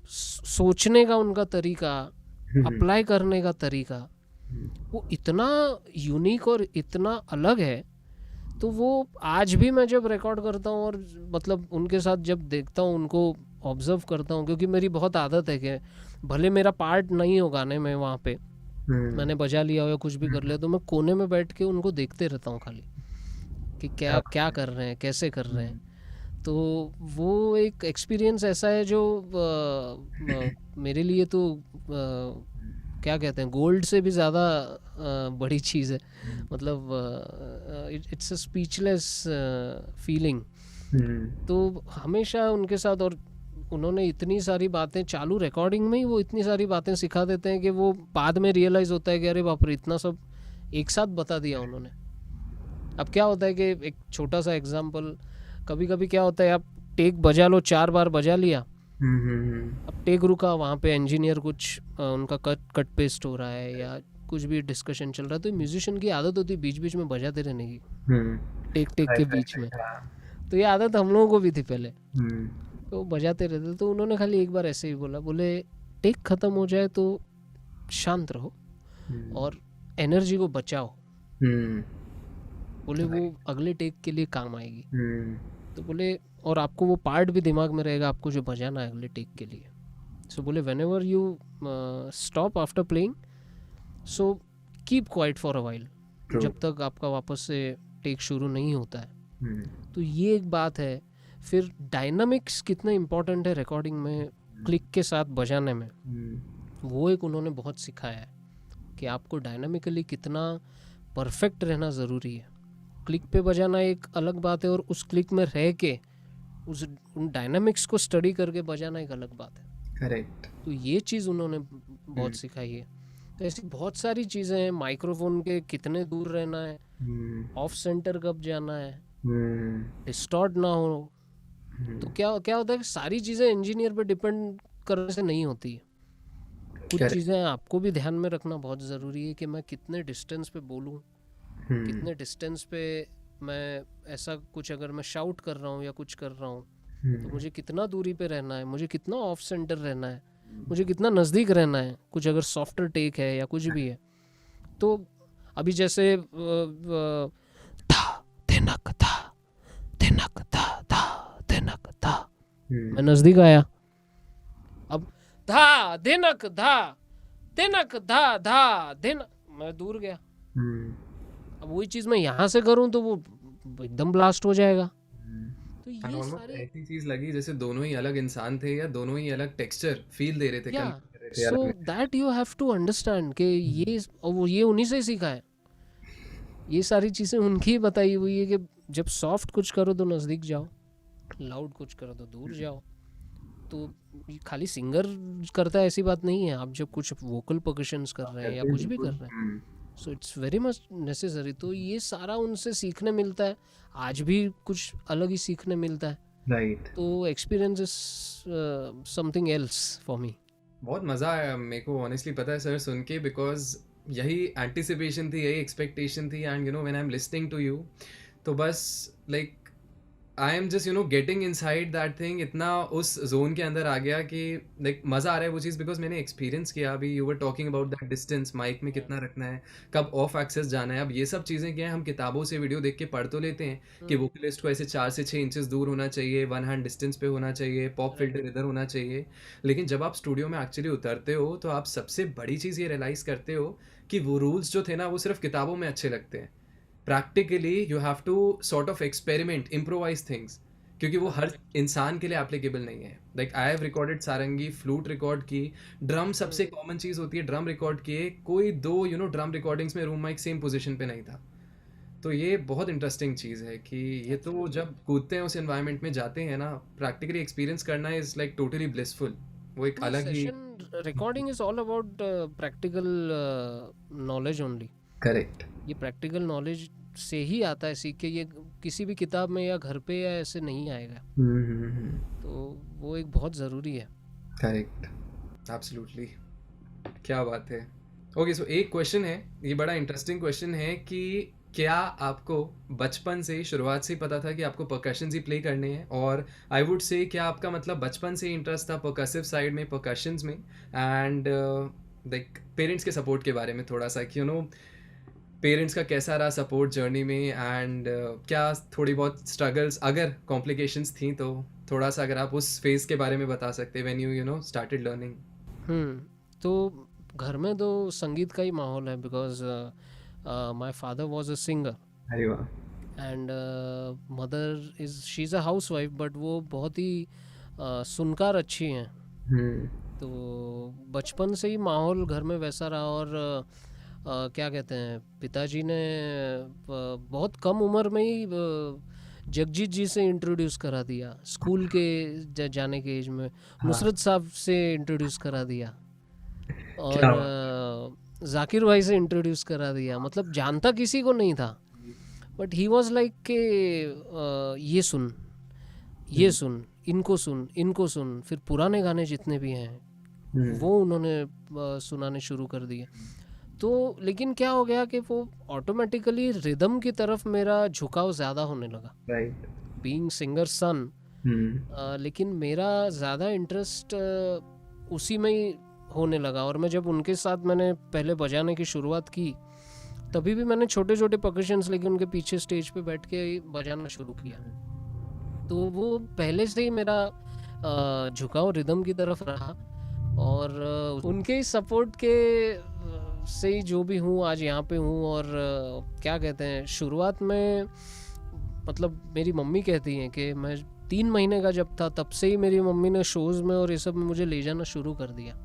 सोचने का उनका तरीका, अप्लाई करने का तरीका, वो इतना यूनिक और इतना अलग है। तो वो आज भी मैं जब रिकॉर्ड करता हूँ और मतलब उनके साथ जब देखता हूँ, उनको ऑब्जर्व करता हूँ, क्योंकि मेरी बहुत आदत है कि भले मेरा पार्ट नहीं हो गाने में, वहाँ पे मैंने बजा लिया हो या कुछ भी कर लिया, तो मैं कोने में बैठ के उनको देखते रहता हूँ खाली, कि क्या क्या कर रहे हैं, कैसे कर रहे हैं। तो वो एक एक्सपीरियंस ऐसा है जो मेरे लिए तो क्या कहते हैं, गोल्ड से भी ज़्यादा बड़ी चीज़ है। मतलब इट्स अ स्पीचलेस फीलिंग। तो हमेशा उनके साथ, और उन्होंने इतनी सारी बातें चालू रिकॉर्डिंग में ही वो इतनी सारी बातें सिखा देते हैं कि वो बाद में रियलाइज़ होता है कि अरे बाप रे, इतना सब एक साथ बता दिया उन्होंने। अब क्या होता है कि एक छोटा सा एग्जांपल, कभी कभी क्या होता है, आप टेक बजा लो, 4 बार बजा लिया, अब टेक रुका, वहाँ पे इंजीनियर कुछ उनका कट पेस्ट हो रहा है या कुछ भी डिस्कशन चल रहा है, तो म्यूजिशियन की आदत होती है बीच बीच में बजाते रहने की, टेक के बीच में। तो ये आदत हम लोगों को भी थी पहले, तो बजाते रहते। तो उन्होंने खाली एक बार ऐसे ही बोला, बोले टेक खत्म हो जाए तो शांत रहो और एनर्जी को बचाओ, बोले वो अगले टेक के लिए काम आएगी। तो बोले और आपको वो पार्ट भी दिमाग में रहेगा आपको जो बजाना है अगले टेक के लिए। सो बोले whenever you stop after playing, so keep quiet for a while, जब तक आपका वापस से टेक शुरू नहीं होता है। तो ये एक बात है। फिर डायनामिक्स कितना इम्पोर्टेंट है रिकॉर्डिंग में, क्लिक के साथ बजाने में, वो एक उन्होंने बहुत सिखाया है कि आपको डायनामिकली कितना परफेक्ट रहना ज़रूरी है। क्लिक पे बजाना एक अलग बात है, और उस क्लिक में रह के उन डायनामिक्स को स्टडी करके बजाना एक अलग बात है। करेक्ट। तो ये चीज़ उन्होंने बहुत सिखाई है। तो ऐसी बहुत सारी चीज़ें हैं, माइक्रोफोन के कितने दूर रहना है, ऑफ सेंटर कब जाना है, डिस्टॉर्ट ना हो। तो क्या होता है कि सारी चीज़ें इंजीनियर पे डिपेंड करने से नहीं होती है। कुछ चीज़ें आपको भी ध्यान में रखना बहुत ज़रूरी है कि मैं कितने डिस्टेंस पे बोलूँ, कितने डिस्टेंस पे मैं ऐसा कुछ, अगर मैं शाउट कर रहा हूँ या कुछ कर रहा हूँ, तो मुझे कितना दूरी पे रहना है, मुझे कितना ऑफ सेंटर रहना है, मुझे कितना नज़दीक रहना है, कुछ अगर सॉफ्टर टेक है या कुछ भी है। तो अभी जैसे मैं नज़दीक आया, अब धा दिनक धा दिनक धा धा दिन, मैं दूर गया। अब वही चीज़ मैं यहाँ से करूँ तो वो एकदम ब्लास्ट हो जाएगा। तो ये सारी ऐसी चीज लगी जैसे दोनों ही अलग इंसान थे या दोनों ही अलग टेक्सचर फील दे रहे थे, या so that you have to understand कि ये उन्हीं से ही सीखा है। ये सारी चीज़ें उनकी ही बताई हुई है कि जब सॉफ्ट कुछ करो तो नज़दीक जाओ, लाउड कुछ कर दो, दूर जाओ। तो ये खाली सिंगर करता है ऐसी बात नहीं है, आप जब कुछ वोकल परकशंस कर रहे हैं या करते हैं कुछ भी कर बिल्कुल। रहे हैं, so it's very much necessary. तो ये सारा उनसे सीखने मिलता है, आज भी कुछ अलग ही सीखने मिलता है। राइट। तो experience is something else for me. बहुत मज़ा आया मेरे को ऑनेस्टली, पता है सर सुन के, बिकॉज यही एंटिसिपेशन थी, यही एक्सपेक्टेशन थी। And when I am listening to you, तो बस like I am just getting inside that thing, इतना उस जोन के अंदर आ गया कि लाइक मज़ा आ रहा है वो चीज़, बिकॉज मैंने एक्सपीरियंस किया। अभी you were talking about that distance, mic में कितना रखना है, कब ऑफ एक्सेस जाना है। अब ये सब चीज़ें क्या है, हम किताबों से वीडियो देख के पढ़ तो लेते हैं कि वोकलिस्ट को ऐसे 4 से 6 इंचेस दूर होना चाहिए, 1 हैंड डिस्टेंस पे होना चाहिए, पॉप फिल्टर इधर होना चाहिए। लेकिन जब आप स्टूडियो में एक्चुअली उतरते हो तो आप सबसे बड़ी चीज़ ये रियलाइज़ करते हो कि वो रूल्स जो थे ना, वो सिर्फ किताबों में अच्छे लगते हैं। Practically you have to sort of experiment, improvise things, क्योंकि वो हर इंसान के लिए एप्लीकेबल नहीं है। Like I have recorded sarangi, flute record की, ड्रम सबसे कॉमन चीज़ होती है, ड्रम रिकॉर्ड किए, कोई दो ड्रम रिकॉर्डिंग्स में रूम माइक सेम पोजीशन पे नहीं था। तो ये बहुत इंटरेस्टिंग चीज़ है कि ये तो जब कूदते हैं उस एनवायरनमेंट में जाते हैं ना, प्रैक्टिकली एक्सपीरियंस करना इज़ लाइक टोटली ब्लिसफुल। वो एक अलग ही। Session recording is all about practical knowledge only. Correct. ये प्रैक्टिकल नॉलेज से ही आता है सीख के, ये किसी भी किताब में या घर पे या ऐसे नहीं आएगा। तो वो एक बहुत ज़रूरी है। करेक्ट। एब्सोल्युटली, क्या बात है। ओके, सो एक क्वेश्चन है, ये बड़ा इंटरेस्टिंग क्वेश्चन है कि क्या आपको बचपन से ही, शुरुआत से ही पता था कि आपको परकशंस ही प्ले करने हैं? और आई वुड से क्या आपका मतलब बचपन से ही इंटरेस्ट था परकसिव साइड में, परकशंस में? एंड लाइक पेरेंट्स के सपोर्ट के बारे में थोड़ा सा, कि पेरेंट्स का कैसा रहा सपोर्ट जर्नी में? एंड क्या थोड़ी बहुत स्ट्रगल्स, अगर कॉम्प्लिकेशंस थी तो थोड़ा सा अगर आप उस फेज के बारे में बता सकते, व्हेन यू स्टार्टेड लर्निंग। तो घर में तो संगीत का ही माहौल है, because my father was a singer अरे वाह। And mother is she is a house wife, but वो बहुत ही सुनकार अच्छी हैं। तो बचपन से ही माहौल घर में वैसा रहा। और क्या कहते हैं, पिताजी ने बहुत कम उम्र में ही जगजीत जी से इंट्रोड्यूस करा दिया, स्कूल के जाने के एज में नुसरत साहब से इंट्रोड्यूस करा दिया, और क्या बात। जाकिर भाई से इंट्रोड्यूस करा दिया। मतलब जानता किसी को नहीं था, बट ही वाज लाइक के ये सुन, ये सुन, इनको सुन, इनको सुन। फिर पुराने गाने जितने भी हैं वो उन्होंने सुनाने शुरू कर दिए। तो लेकिन क्या हो गया कि वो ऑटोमेटिकली रिदम की तरफ मेरा झुकाव ज़्यादा होने लगा, राइट। बीइंग सिंगर सन। लेकिन मेरा ज़्यादा इंटरेस्ट उसी में ही होने लगा। और मैं जब उनके साथ मैंने पहले बजाने की शुरुआत की, तभी भी मैंने छोटे छोटे परकशंस लेके उनके पीछे स्टेज पे बैठ के बजाना शुरू किया। तो वो पहले से ही मेरा झुकाव रिदम की तरफ रहा। और उनके सपोर्ट के से ही जो भी हूँ आज यहाँ पे हूँ। और क्या कहते हैं, शुरुआत में मतलब मेरी मम्मी कहती हैं कि मैं 3 महीने का जब था तब से ही मेरी मम्मी ने शोज़ में और ये सब में मुझे ले जाना शुरू कर दिया।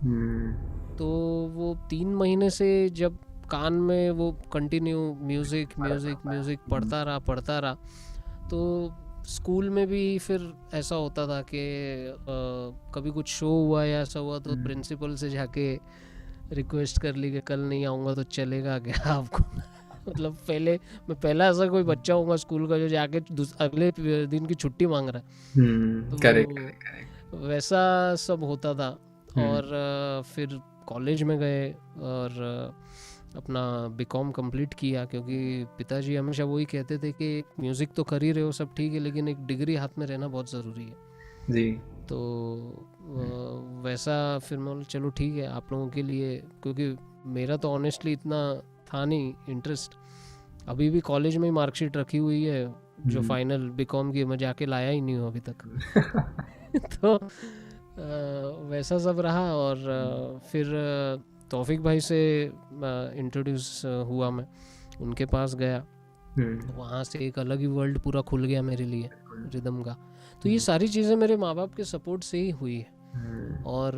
तो वो 3 महीने से जब कान में वो कंटिन्यू म्यूज़िक म्यूज़िक म्यूज़िक पढ़ता रहा, तो स्कूल में भी फिर ऐसा होता था कि कभी कुछ शो हुआ या ऐसा हुआ तो प्रिंसिपल से जाके रिक्वेस्ट कर ली कि कल नहीं आऊँगा तो चलेगा क्या आपको। मतलब मैं पहला ऐसा कोई बच्चा होऊंगा स्कूल का जो जाके अगले दिन की छुट्टी मांग रहा है। तो करेक्ट। वैसा सब होता था। और फिर कॉलेज में गए और अपना बीकॉम कंप्लीट किया, क्योंकि पिताजी हमेशा वही कहते थे कि म्यूज़िक तो कर ही रहे हो सब ठीक है, लेकिन एक डिग्री हाथ में रहना बहुत ज़रूरी है जी। तो वैसा फिर मैं बोला चलो ठीक है आप लोगों के लिए, क्योंकि मेरा तो ऑनेस्टली इतना था नहीं इंटरेस्ट। अभी भी कॉलेज में मार्कशीट रखी हुई है जो फाइनल बीकॉम की, मैं जाके लाया ही नहीं हूँ अभी तक। तो वैसा सब रहा। और फिर तौफिक भाई से इंट्रोड्यूस हुआ, मैं उनके पास गया, वहाँ से एक अलग ही वर्ल्ड पूरा खुल गया मेरे लिए रिदम का। तो ये सारी चीज़ें मेरे माँ बाप के सपोर्ट से ही हुई है और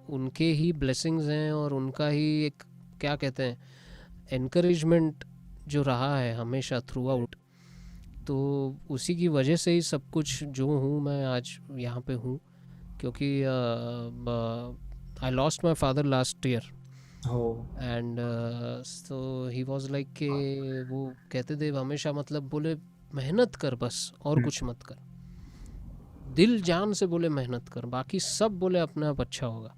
उनके ही ब्लेसिंग्स हैं और उनका ही एक क्या कहते हैं एनकरेजमेंट जो रहा है हमेशा थ्रू आउट, तो उसी की वजह से ही सब कुछ जो हूँ मैं आज यहाँ पे हूँ, क्योंकि I lost my father last year Oh. And so he was like कि वो कहते थे हमेशा, मतलब बोले मेहनत कर बस और कुछ मत कर, दिल जान से बोले मेहनत कर, बाकी सब बोले अपने आप अच्छा होगा।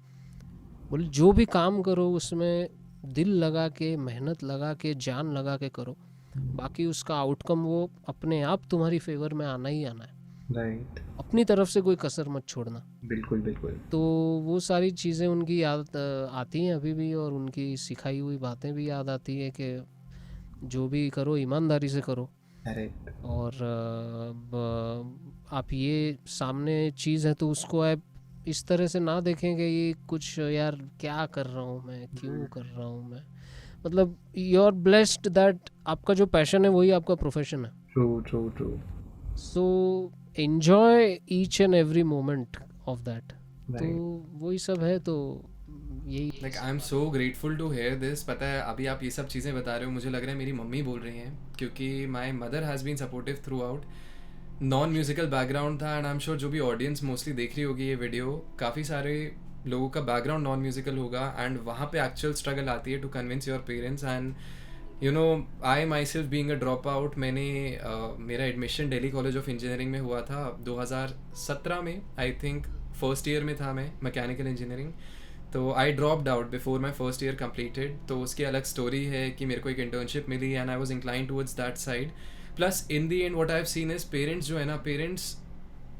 बोले जो भी काम करो उसमें दिल लगा के, मेहनत लगा के, जान लगा के करो, बाकी उसका आउटकम वो अपने आप तुम्हारी फेवर में आना ही आना है। Right. अपनी तरफ से कोई कसर मत छोड़ना। बिल्कुल बिल्कुल। तो वो सारी चीज़ें उनकी याद आती हैं अभी भी, और उनकी सिखाई हुई बातें भी याद आती है कि जो भी करो ईमानदारी से करो। Correct. और आप ये सामने चीज़ है तो उसको आप इस तरह से ना देखें कि ये कुछ यार क्या कर रहा हूँ मैं, क्यों कर रहा हूँ मैं। मतलब यू आर ब्लेस्ड दैट आपका जो पैशन है वही आपका प्रोफेशन है। True, true, true. So enjoy each and every moment of that. तो Right. वही सब है। तो यही like I am so grateful to hear this. पता है अभी आप ये सब चीज़ें बता रहे हो, मुझे लग रहा है मेरी मम्मी बोल रही हैं, क्योंकि my mother has been supportive throughout. Non musical background था, एंड आई एम श्योर जो भी ऑडियंस मोस्टली देख रही होगी ये वीडियो, काफ़ी सारे लोगों का बैकग्राउंड नॉन म्यूज़िकल होगा, एंड वहाँ पे एक्चुअल स्ट्रगल आती है to convince your parents. And you know I myself being a drop out, मैंने मेरा admission Delhi college of engineering में हुआ था 2017 में, आई थिंक फर्स्ट ईयर में था मैं मैकेनिकल इंजीनियरिंग। तो I dropped out before my first year completed. तो उसकी अलग स्टोरी है कि मेरे को एक इंटर्नशिप मिली and I was incline towards that side. Plus in the end what I have seen is parents जो है ना, पेरेंट्स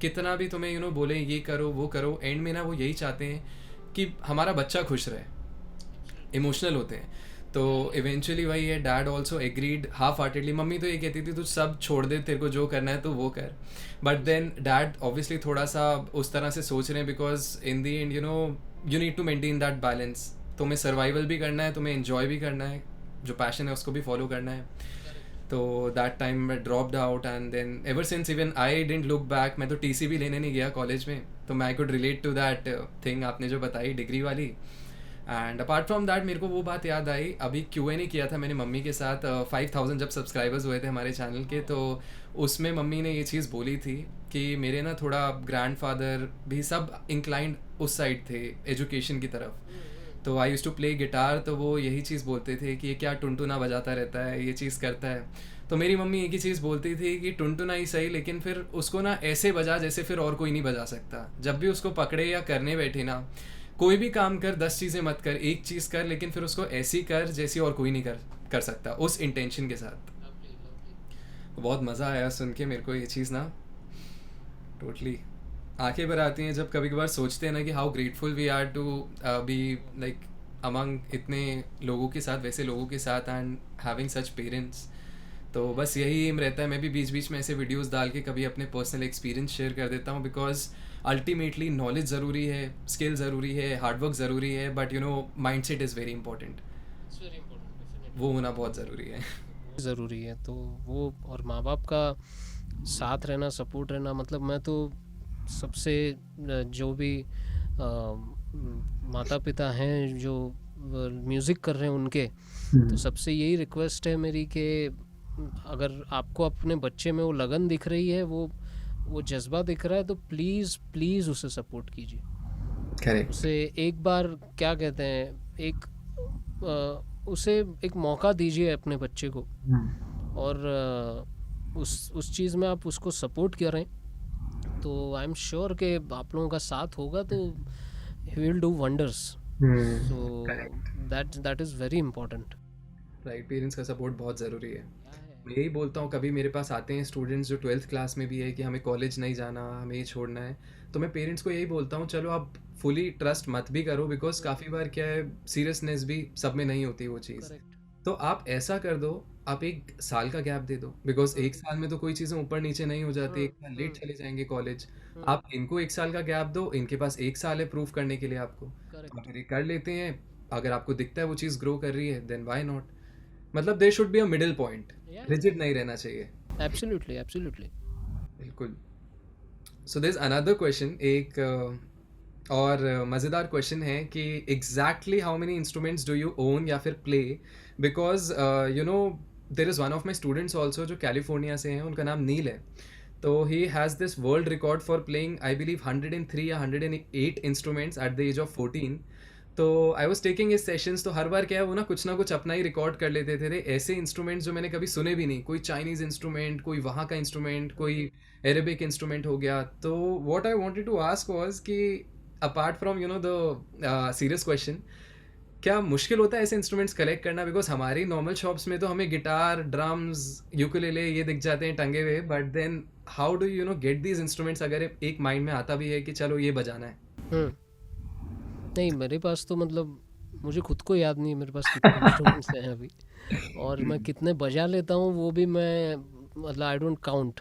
कितना भी तुम्हें बोले ये करो वो करो, एंड में ना वो यही चाहते हैं कि हमारा बच्चा खुश रहे, इमोशनल होते हैं। तो इवेंचुअली वही है, dad also agreed half heartedly. Mummy तो ये कहती थी तू सब छोड़ दे, तेरे को जो करना है तो वो कर, बट देन डैड ऑब्वियसली थोड़ा सा उस तरह से सोच रहे हैं, because in the end you need to maintain that balance. तुम्हें सर्वाइवल भी करना है, तुम्हें एंजॉय भी करना है, जो पैशन है उसको भी फॉलो करना है। तो दैट टाइम मैं dropped out, and then ever since even I didn't look back. मैं तो टीसी भी लेने नहीं गया कॉलेज में, तो मैं I could relate to that thing आपने जो बताई डिग्री वाली। एंड अपार्ट फ्रॉम दैट मेरे को वो बात याद आई, अभी क्यूए नहीं किया था मैंने मम्मी के साथ, 5000 जब सब्सक्राइबर्स हुए थे हमारे चैनल के, तो उसमें मम्मी ने ये चीज़ बोली थी कि मेरे ना थोड़ा ग्रैंडफादर भी सब इंक्लाइंड उस साइड थे एजुकेशन की तरफ। तो आई यूज़ टू प्ले गिटार, तो वो यही चीज़ बोलते थे कि ये क्या टुनटुना बजाता रहता है, ये चीज़ करता है। तो मेरी मम्मी एक ही चीज़ बोलती थी कि टुनटुना ही सही, लेकिन फिर उसको ना ऐसे बजा जैसे फिर और कोई नहीं बजा सकता। जब भी उसको पकड़े या करने बैठे ना, कोई भी काम कर, 10 चीज़ें मत कर, एक चीज़ कर, लेकिन फिर उसको ऐसी कर जैसी और कोई नहीं कर सकता, उस इंटेंशन के साथ। बहुत मज़ा आया सुन के मेरे को ये चीज़ ना, टोटली आंखें भर आती हैं जब कभी कभार सोचते हैं ना कि how grateful we are to be like among इतने लोगों के साथ, वैसे लोगों के साथ, एंड हैविंग सच पेरेंट्स। तो बस यही एम रहता है। मैं भी बीच बीच में ऐसे वीडियोस डाल के कभी अपने पर्सनल एक्सपीरियंस शेयर कर देता हूँ, बिकॉज अल्टीमेटली नॉलेज ज़रूरी है, स्किल ज़रूरी है, हार्डवर्क ज़रूरी है, but you know mindset is very important. वो होना बहुत ज़रूरी है। ज़रूरी है। तो वो और माँ बाप का साथ रहना, सपोर्ट रहना, मतलब मैं तो सबसे जो भी माता पिता हैं जो म्यूज़िक कर रहे हैं उनके, तो सबसे यही रिक्वेस्ट है मेरी कि अगर आपको अपने बच्चे में वो लगन दिख रही है, वो जज्बा दिख रहा है, तो प्लीज़ प्लीज़ उसे सपोर्ट कीजिए। करेक्ट। उसे एक बार क्या कहते हैं, उसे एक मौका दीजिए अपने बच्चे को, और उस चीज़ में आप उसको सपोर्ट करें, तो आई एम श्योर कि आप लोगों का साथ होगा, तो he will do wonders. So that is very important. Right, parents का सपोर्ट बहुत ज़रूरी है। मैं यही बोलता हूँ, कभी मेरे पास आते हैं स्टूडेंट्स जो 12th क्लास में भी है कि हमें कॉलेज नहीं जाना, हमें ये छोड़ना है, तो मैं पेरेंट्स को यही बोलता हूँ चलो आप फुली ट्रस्ट मत भी करो, बिकॉज काफ़ी बार क्या है, सीरियसनेस भी सब में नहीं होती वो चीज़। तो आप ऐसा कर दो, आप 1 साल का गैप दे दो, बिकॉज 1 साल में तो कोई चीज़ें ऊपर नीचे नहीं हो जाती, 1 साल लेट चले जाएंगे कॉलेज। आप इनको 1 साल का गैप दो, इनके पास 1 साल है प्रूफ करने के लिए आपको। तो अगर ये कर लेते हैं, अगर आपको दिखता है वो चीज़ ग्रो कर रही है, देन व्हाई नॉट। मतलब there should be a middle point, rigid नहीं रहना चाहिए। Absolutely absolutely. बिल्कुल। So there is another question, एक और मज़ेदार क्वेश्चन है कि exactly how many instruments do you own या फिर play, because you know there is one of my students also जो कैलिफोर्निया से हैं, उनका नाम नील है. तो he has this world record for playing I believe 103 या 108 instruments at the age of 14. तो I was taking his sessions, तो हर बार क्या है वो ना कुछ अपना ही रिकॉर्ड कर लेते थे. ऐसे इंस्ट्रूमेंट्स जो मैंने कभी सुने भी नहीं, कोई चाइनीज़ इंस्ट्रूमेंट, कोई वहाँ का इंस्ट्रूमेंट, कोई अरेबिक इंस्ट्रूमेंट हो गया. तो what I wanted to ask was कि apart from the serious question, क्या मुश्किल होता है ऐसे इंस्ट्रूमेंट्स कलेक्ट करना? बिकॉज हमारी नॉर्मल शॉप्स में तो हमें गिटार, ड्रम्स, यूकुलेले ये दिख जाते हैं टंगे हुए, but then how do you know get these instruments अगर एक माइंड में आता भी है कि चलो ये बजाना है? हम्म नहीं, मेरे पास तो मतलब मुझे खुद को याद नहीं है मेरे पास कितने इंस्ट्रूमेंट्स हैं अभी, और मैं कितने बजा लेता हूँ वो भी मैं मतलब आई डोंट काउंट.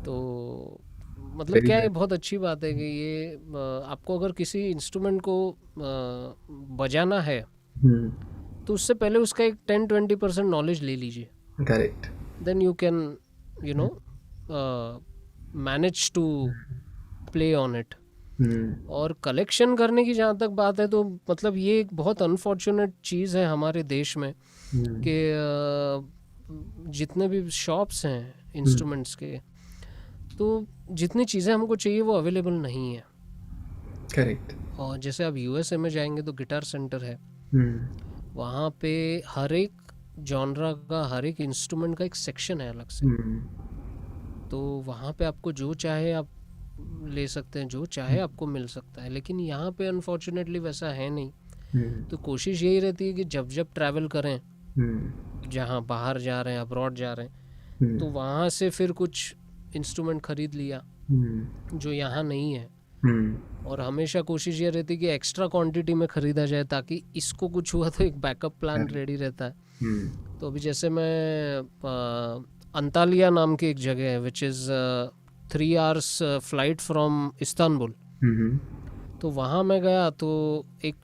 तो मतलब वेरी क्या है, नाइस. बहुत अच्छी बात है कि ये आपको अगर किसी इंस्ट्रूमेंट को बजाना है तो उससे पहले उसका एक 10-20% नॉलेज ले लीजिए. Correct. Then you can you know manage to play on it. और कलेक्शन करने की जहाँ तक बात है तो मतलब ये एक बहुत अनफॉर्चुनेट चीज़ है हमारे देश में कि जितने भी शॉप्स हैं इंस्ट्रूमेंट्स के, तो जितनी चीज़ें हमको चाहिए वो अवेलेबल नहीं है. करेक्ट. और जैसे आप यूएसए में जाएंगे तो गिटार सेंटर है, वहाँ पे हर एक जॉनरा का, हर एक इंस्ट्रूमेंट का एक सेक्शन है अलग से. तो वहाँ पे आपको जो चाहे आप ले सकते हैं, जो चाहे आपको मिल सकता है. लेकिन यहाँ पे अनफॉर्चुनेटली वैसा है नहीं. तो कोशिश यही रहती है कि जब जब ट्रैवल करें, जहाँ बाहर जा रहे हैं, अब्रॉड जा रहे हैं, तो वहाँ से फिर कुछ इंस्ट्रूमेंट खरीद लिया जो यहाँ नहीं है. और हमेशा कोशिश ये रहती है कि एक्स्ट्रा क्वांटिटी में खरीदा जाए ताकि इसको कुछ हुआ तो एक बैकअप प्लान रेडी रहता है. तो अभी जैसे मैं अंतालिया नाम की एक जगह है which is 3 hours flight from Istanbul. तो वहाँ मैं गया तो एक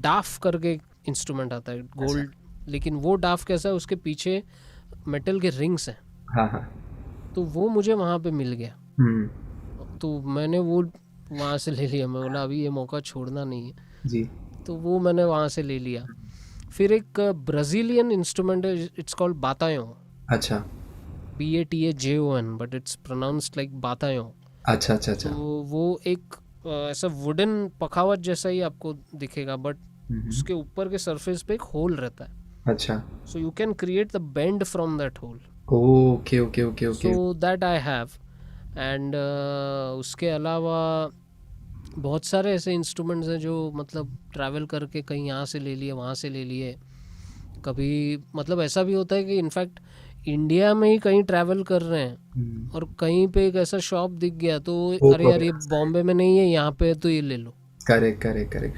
डाफ करके इंस्ट्रूमेंट आता है गोल्ड. लेकिन वो डाफ कैसा है, उसके पीछे मेटल के रिंग्स हैं. हाँ. तो वो मुझे वहाँ पे मिल गया. तो मैंने वो वहाँ से ले लिया. मैं बोला अभी ये मौका छोड़ना नहीं है जी. तो वो मैंने वहाँ से ले लिया. फिर एक ब्राज़ीलियन इंस्ट्रूमेंट है, इट्स कॉल्ड बातायों. अच्छा. BATAJON but it's pronounced like बातायों. अच्छा. तो वो एक ऐसा वुडन पखावत जैसा ही आपको दिखेगा, बट उसके ऊपर के सरफेस पे एक होल रहता है. अच्छा. So you can create the bend from that hole. Okay. So that I have. And उसके अलावा बहुत सारे ऐसे इंस्ट्रूमेंट्स हैं जो मतलब ट्रैवल करके कहीं यहाँ से ले लिए, वहाँ से ले लिए. कभी मतलब ऐसा भी होता है कि इनफैक्ट इंडिया में ही कहीं ट्रैवल कर रहे हैं और कहीं पे एक ऐसा शॉप दिख गया तो अरे यार ये बॉम्बे में नहीं है, यहाँ पे तो ये ले लो. करेक्ट.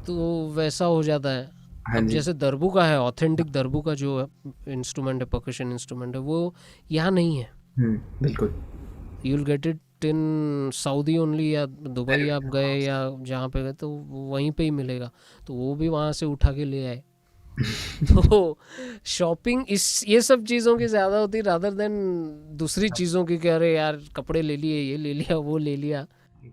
तो वैसा हो जाता है. अब जैसे दरबुका है, ऑथेंटिक दरबुका जो इंस्ट्रूमेंट है, परकशन इंस्ट्रूमेंट है, वो यहाँ नहीं है. बिल्कुल. You will get it in Saudi only, या दुबई आप गए या जहाँ पे गए तो वहीं पे ही मिलेगा. तो वो भी वहाँ से उठा के ले आए. तो शॉपिंग ये सब चीज़ों की ज़्यादा होती रादर देन दूसरी चीज़ों की, कह रहे यार कपड़े ले लिए, ये ले लिया, वो ले लिया.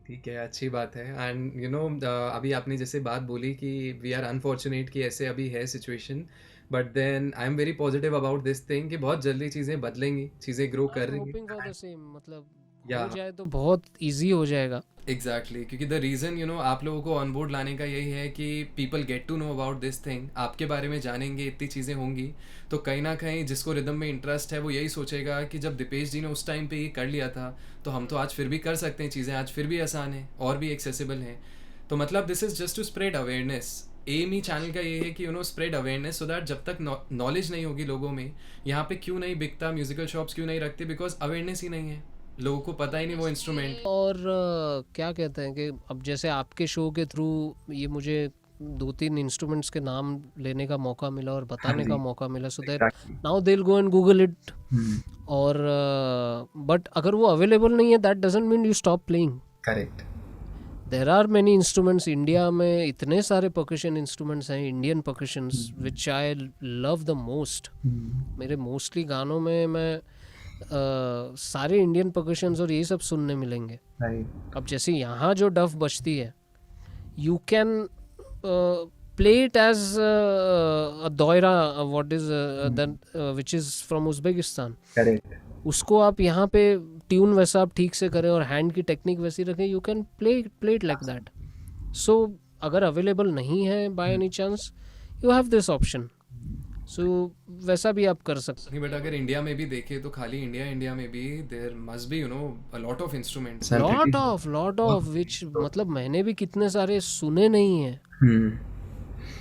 ठीक है, अच्छी बात है. एंड यू नो अभी आपने जैसे बात बोली कि वी आर अनफॉर्चुनेट कि ऐसे अभी है situation, but then I am very positive about this thing कि बहुत जल्दी चीज़ें बदलेंगी, चीज़ें ग्रो कर रही हैं. फॉर द सेम, मतलब या हो जाए तो बहुत इजी हो जाएगा. एग्जैक्टली, क्योंकि द रीज़न यू नो आप लोगों को ऑन बोर्ड लाने का यही है कि people get to know about this thing. आपके बारे में जानेंगे, इतनी चीज़ें होंगी, तो कहीं ना कहीं जिसको रिदम में इंटरेस्ट है वो यही सोचेगा कि जब दीपेश जी ने उस टाइम पे ये कर लिया था तो हम तो आज फिर भी कर सकते हैं. चीज़ें आज फिर भी आसान हैं और भी एक्सेसिबल हैं. तो मतलब this is just to spread awareness. Aim ही चैनल का ये है कि you know spread awareness, so that जब तक नॉलेज नहीं होगी लोगों में, यहाँ पे क्यों नहीं बिकता, म्यूजिकल शॉप्स क्यों नहीं रखते, बिकॉज अवेयरनेस ही नहीं है, लोगों को पता ही नहीं वो इंस्ट्रूमेंट. और क्या कहते हैं कि अब जैसे आपके शो के थ्रू ये मुझे 2-3 इंस्ट्रूमेंट्स के नाम लेने का मौका मिला और बताने का मौका मिला, so that now they will go and Google it. और बट अगर वो अवेलेबल नहीं है that doesn't mean you stop playing. Correct. There are many instruments. India में इतने सारे परकशन इंस्ट्रूमेंट्स हैं, Indian percussions, which I love the most. मेरे मोस्टली गानों में मैं सारे इंडियन परकशंस और ये सब सुनने मिलेंगे. अब जैसे यहाँ जो डफ बजती है, you can play it as a doira, what is that which is from Uzbekistan. Correct. उसको आप यहाँ पे ट्यून वैसा आप ठीक से करें और हैंड की टेक्निक वैसी रखें, you can play it like that. So अगर अवेलेबल नहीं है by any chance, you have this option. So वैसा भी आप कर सकते हैं. बट अगर इंडिया में भी देखें तो खाली इंडिया में भी there must be a lot of instruments. Lot of which मतलब मैंने भी कितने सारे सुने नहीं है.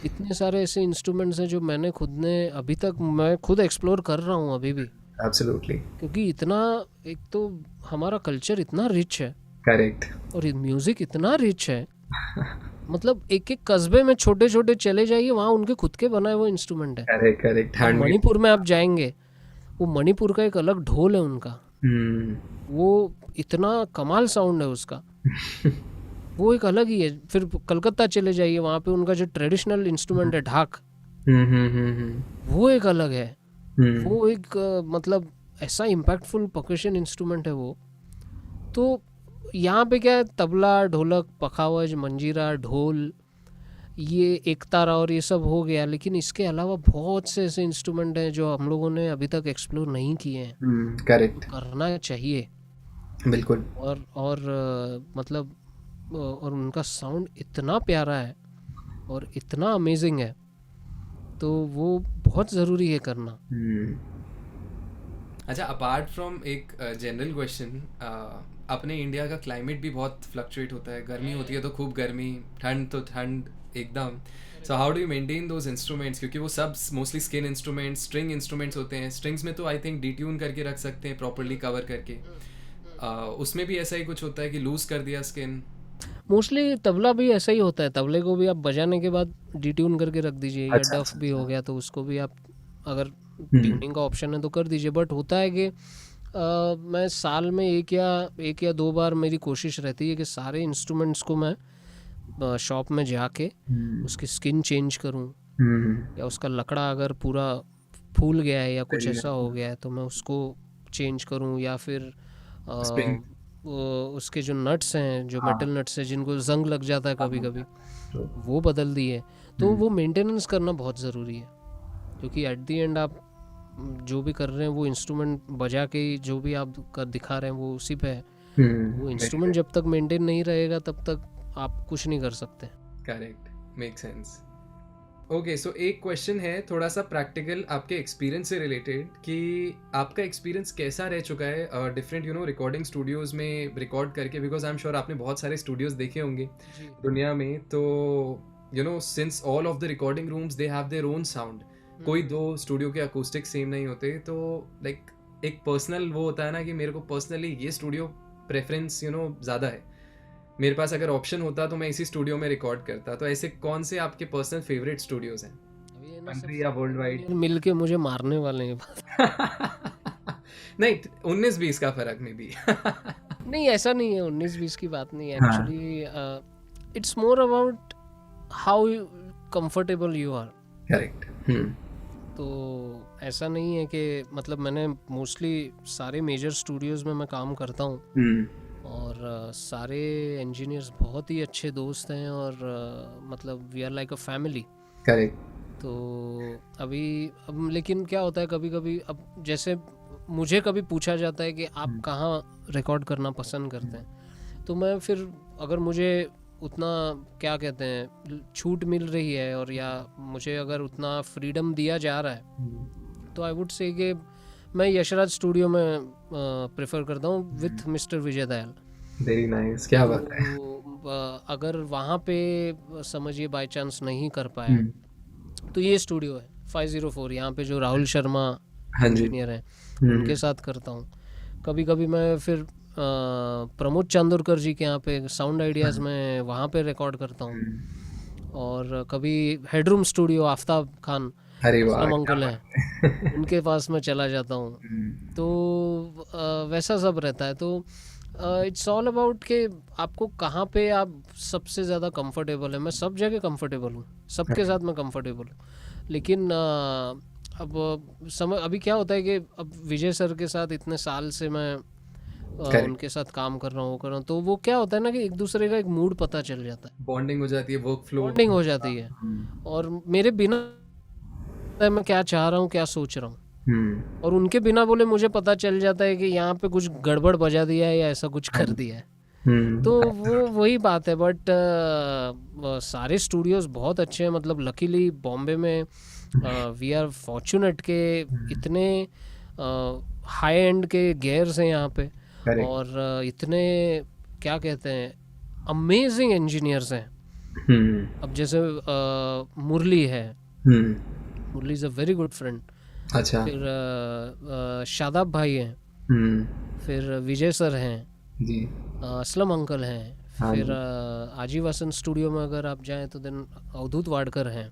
इतने सारे ऐसे इंस्ट्रूमेंट्स हैं जो मैंने खुद ने अभी तक मैं खुद एक्सप्लोर कर रहा हूँ अभी भी. एब्सोल्युटली. क्योंकि इतना, एक तो हमारा कल्चर इतना रिच है. करेक्ट. और म्यूजिक इतना रिच है. मतलब एक एक कस्बे में छोटे छोटे चले जाइए, वहाँ उनके खुद के बनाए हुए इंस्ट्रूमेंट है. Correct correct. मणिपुर में आप जाएंगे, वो मणिपुर का एक अलग ढोल है उनका. वो इतना कमाल साउंड है उसका. वो एक अलग ही है. फिर कलकत्ता चले जाइए, वहाँ पे उनका जो ट्रेडिशनल इंस्ट्रूमेंट है ढाक, वो एक अलग है. वो एक मतलब ऐसा इम्पैक्टफुल परकशन इंस्ट्रूमेंट है वो. तो यहाँ पे क्या है, तबला, ढोलक, पखावज, मंजीरा, ढोल, ये एकतारा और ये सब हो गया. लेकिन इसके अलावा बहुत से ऐसे इंस्ट्रूमेंट हैं जो हम लोगों ने अभी तक एक्सप्लोर नहीं किए हैं. करेक्ट. करना चाहिए. बिल्कुल. और मतलब और उनका साउंड इतना प्यारा है और इतना अमेजिंग है, तो वो बहुत ज़रूरी है करना. अच्छा, अपार्ट फ्रॉम एक जनरल क्वेश्चन, अपने इंडिया का क्लाइमेट भी बहुत फ्लक्चुएट होता है. गर्मी होती है तो खूब गर्मी, ठंड तो ठंड एकदम. So how do you maintain those instruments? क्योंकि वो सब mostly skin instruments, string instruments होते हैं. स्ट्रिंग्स में तो आई थिंक डिट्यून करके रख सकते हैं, प्रॉपरली कवर करके. उसमें भी ऐसा ही कुछ होता है कि लूज कर दिया स्किन? मोस्टली तबला भी ऐसा ही होता है. तबले को भी आप बजाने के बाद डिट्यून करके रख दीजिए. या डफ भी हो गया तो उसको भी आप अगर ट्यूनिंग का ऑप्शन है तो कर दीजिए. बट होता है कि मैं साल में एक या दो बार मेरी कोशिश रहती है कि सारे इंस्ट्रूमेंट्स को मैं शॉप में जाके उसकी स्किन चेंज करूं, या उसका लकड़ा अगर पूरा फूल गया है या कुछ ऐसा हो गया है तो मैं उसको चेंज करूं. या फिर उसके जो नट्स हैं, जो मेटल नट्स हैं जिनको जंग लग जाता है कभी कभी, वो बदल दिए. तो वो मेंटेनेंस करना बहुत ज़रूरी है. क्योंकि एट द एंड आप जो भी कर रहे हैं वो इंस्ट्रूमेंट बजा के जो भी आप दिखा रहे हैं वो उसी पे है. वो इंस्ट्रूमेंट जब तक मेंटेन नहीं रहेगा तब तक आप कुछ नहीं कर सकते. Correct, make sense. ओके, सो एक क्वेश्चन है थोड़ा सा प्रैक्टिकल, आपके एक्सपीरियंस से रिलेटेड, कि आपका एक्सपीरियंस कैसा रह चुका है डिफरेंट रिकॉर्डिंग स्टूडियोज में रिकॉर्ड करके? बिकॉज आई एम श्योर आपने बहुत सारे स्टूडियोज देखे होंगे दुनिया में. तो since all of the recording rooms they have their own sound. कोई दो स्टूडियो के अकूस्टिक सेम नहीं होते. तो लाइक एक पर्सनल वो होता है ना कि मेरे को पर्सनली ये स्टूडियो प्रेफरेंस ज़्यादा है, मेरे पास अगर ऑप्शन होता तो मैं इसी स्टूडियो में रिकॉर्ड करता. तो ऐसे कौन से आपके पर्सनल फेवरेट स्टूडियोज हैं, कंट्री या वर्ल्ड वाइड? मिल के मुझे मारने वाले हैं. नहीं, 19-20 का फर्क में भी. नहीं, ऐसा नहीं है. 19-20 की बात नहीं है. Actually it's more about how comfortable you are. Correct. तो ऐसा नहीं है कि मतलब मैंने मोस्टली सारे मेजर स्टूडियोज में मैं काम करता हूँ और सारे इंजीनियर्स बहुत ही अच्छे दोस्त हैं और मतलब we are like a family. Correct. तो अब लेकिन क्या होता है कभी कभी, अब जैसे मुझे कभी पूछा जाता है कि आप कहाँ रिकॉर्ड करना पसंद करते हैं, तो मैं फिर अगर मुझे उतना क्या कहते हैं छूट मिल रही है और या मुझे अगर उतना फ्रीडम दिया जा रहा है तो आई वुड से कि मैं यशराज स्टूडियो में प्रेफर करता हूँ with mister Vijay Dayal. Very nice. क्या बात है. अगर वहाँ पे समझिए बाय चांस नहीं कर पाए तो ये स्टूडियो है 504, यहाँ पे जो राहुल शर्मा इंजीनियर हैं उनके साथ करता हूँ. कभी कभी मैं फिर प्रमोद चांदोरकर जी के यहाँ पे साउंड आइडियाज़ में वहाँ पे रिकॉर्ड करता हूँ. और कभी headroom studio Aftab Khan uncle हैं उनके पास में चला जाता हूँ. तो वैसा सब रहता है. तो इट्स ऑल अबाउट कि आपको कहाँ पे आप सबसे ज़्यादा कंफर्टेबल है. मैं सब जगह कंफर्टेबल हूँ, सबके साथ मैं कंफर्टेबल हूँ. लेकिन अब अभी क्या होता है कि अब विजय सर के साथ इतने साल से मैं करेक्ट, उनके साथ काम कर रहा हूँ वो कर रहा हूँ, तो वो क्या होता है ना कि एक दूसरे का एक मूड पता चल जाता है, बॉन्डिंग हो जाती है, वर्क फ्लो। बॉन्डिंग हो जाती है, और मेरे बिना मैं क्या चाह रहा हूँ क्या सोच रहा हूँ, और उनके बिना बोले मुझे पता चल जाता है कि यहाँ पे कुछ गड़बड़ बजा दिया है या ऐसा कुछ कर दिया है। तो वो वही बात है, बट सारे स्टूडियोज बहुत अच्छे हैं, मतलब लकीली बॉम्बे में वी आर फॉर्चुनेट के इतने हाई एंड के गेयर्स हैं यहाँ पे, करेक्ट, और इतने क्या कहते हैं अमेजिंग इंजीनियर्स हैं। अब जैसे मुरली है, Murli is a very good friend. अच्छा, फिर शादाब भाई हैं, फिर विजय सर हैं, जी, असलम अंकल हैं, हाँ फिर जी, आजीवासन स्टूडियो में अगर आप जाएं तो देन अवधूत वाडकर हैं,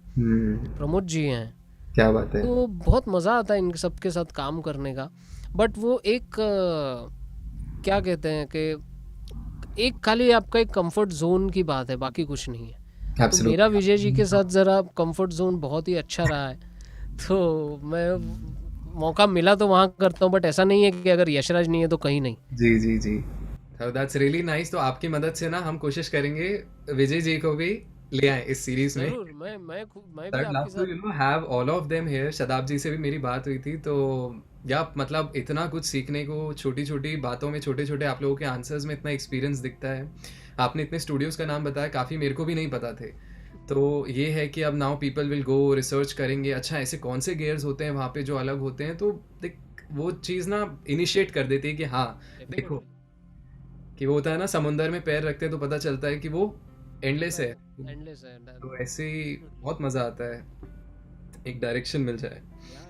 प्रमोद जी हैं। क्या बात है, तो बहुत मज़ा आता है इन सबके साथ काम करने का, बट वो एक क्या कहते हैं कि एक खाली आपका एक कंफर्ट जोन की बात है, बाकी कुछ नहीं है। तो मेरा एब्सोल्युटली, विजय जी के साथ ज़रा कंफर्ट जोन बहुत ही अच्छा रहा है, तो मैं मौका मिला तो वहाँ करता हूँ, बट ऐसा नहीं है कि अगर यशराज नहीं है तो कहीं नहीं। जी, जी, जी। That's really nice. तो आपकी मदद से ना हम कोशिश करेंगे विजय जी को भी ले आए इस सीरीज में। ज़रूर, मैं भी I'd आपके love to, साथ। have all of them here। Shadab जी से भी मेरी बात हुई थी, तो या मतलब इतना कुछ सीखने को, छोटी छोटी बातों में, छोटे छोटे आप लोगों के आंसर्स में इतना एक्सपीरियंस दिखता है। आपने इतने स्टूडियोज़ का नाम बताया, काफ़ी मेरे को भी नहीं पता थे। तो ये है कि अब now people will go research करेंगे, अच्छा ऐसे कौन से गेयर्स होते हैं वहाँ पे जो अलग होते हैं, तो देख वो चीज़ ना इनिशिएट कर देती है कि हाँ देखो, कि वो होता है ना, समुंदर में पैर रखते हैं तो पता चलता है कि वो एंडलेस है। एंडलेस है, तो ऐसे ही डेफिनेटली। बहुत मज़ा आता है, एक डायरेक्शन मिल जाए। या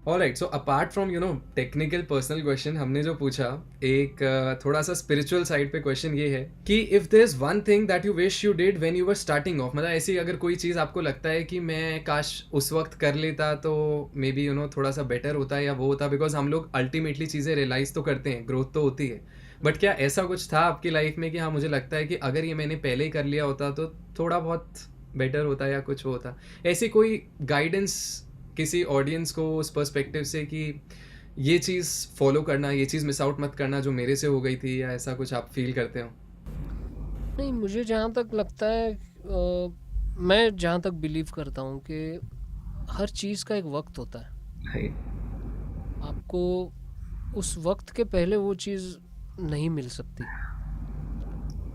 alright, so apart from technical personal question हमने जो पूछा, एक थोड़ा सा स्पिरिचुअल साइड पे क्वेश्चन ये है कि if there is one thing that you wish you did when you were starting off, मतलब ऐसी अगर कोई चीज़ आपको लगता है कि मैं काश उस वक्त कर लेता तो मे बी थोड़ा सा बेटर होता या वो होता, बिकॉज हम लोग अल्टीमेटली चीज़ें रियलाइज तो करते हैं, ग्रोथ तो होती है, बट क्या ऐसा कुछ था आपकी लाइफ में कि हाँ मुझे लगता है कि अगर ये मैंने पहले ही कर लिया होता तो थोड़ा बहुत बेटर होता या कुछ होता, ऐसी कोई गाइडेंस किसी ऑडियंस को उस पर्सपेक्टिव से कि ये चीज़ फॉलो करना, ये चीज़ मिस आउट मत करना जो मेरे से हो गई थी, या ऐसा कुछ आप फील करते हो? नहीं, मुझे जहाँ तक लगता है मैं जहाँ तक बिलीव करता हूँ कि हर चीज़ का एक वक्त होता है। राइट, आपको उस वक्त के पहले वो चीज़ नहीं मिल सकती,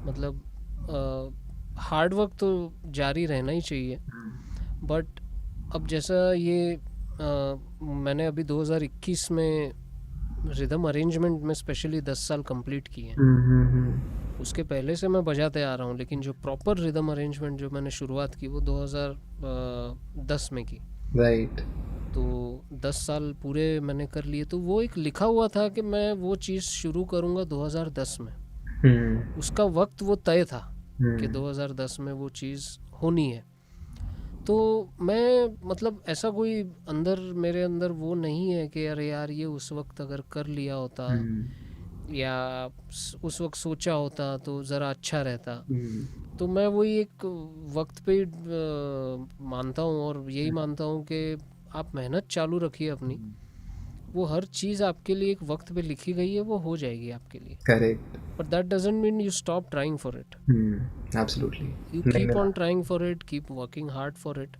मतलब हार्ड वर्क तो जारी रहना ही चाहिए, बट अब जैसा ये मैंने अभी 2021 में रिदम अरेंजमेंट में स्पेशली 10 साल कंप्लीट किए हैं। उसके पहले से मैं बजाते आ रहा हूँ, लेकिन जो प्रॉपर रिदम अरेंजमेंट जो मैंने शुरुआत की वो 2010 में की, राइट, तो 10 साल पूरे मैंने कर लिए। तो वो एक लिखा हुआ था कि मैं वो चीज़ शुरू करूँगा 2010 में, उसका वक्त वो तय था कि 2010 में वो चीज़ होनी है। तो मैं मतलब ऐसा कोई अंदर मेरे अंदर वो नहीं है कि अरे यार ये उस वक्त अगर कर लिया होता या उस वक्त सोचा होता तो ज़रा अच्छा रहता। तो मैं वही एक वक्त पे मानता हूँ, और यही मानता हूँ कि आप मेहनत चालू रखिए अपनी, वो हर चीज़ आपके लिए एक वक्त पे लिखी गई है, वो हो जाएगी आपके लिए, correct, but that doesn't mean you stop trying for it. Absolutely, you नहीं कीप मिला। On trying for it, keep working hard for it.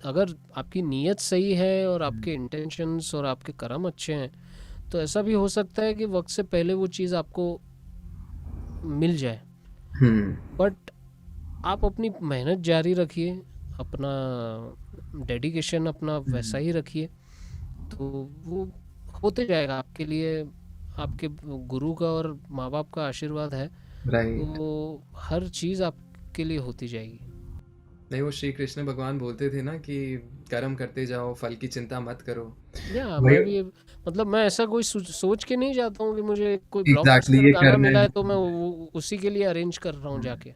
अगर आपकी नीयत सही है और आपके इंटेंशंस और आपके कर्म अच्छे हैं तो ऐसा भी हो सकता है कि वक्त से पहले वो चीज़ आपको मिल जाए, बट आप अपनी मेहनत जारी रखिए, अपना डेडिकेशन अपना वैसा ही रखिए, तो वो होते जाएगा आपके लिए। आपके गुरु का और माँ बाप का आशीर्वाद है, राइट, तो हर चीज़ आपके लिए होती जाएगी। नहीं वो श्री कृष्ण भगवान बोलते थे ना कि कर्म करते जाओ, फल की चिंता मत करो। या वही, मैं भी मतलब मैं ऐसा कोई सोच के नहीं जाता हूँ कि मुझे कोई एग्जैक्टली, ब्लॉकबस्टर ये गाना करना मिला है। है तो मैं उसी के लिए अरेंज कर रहा हूँ जाके।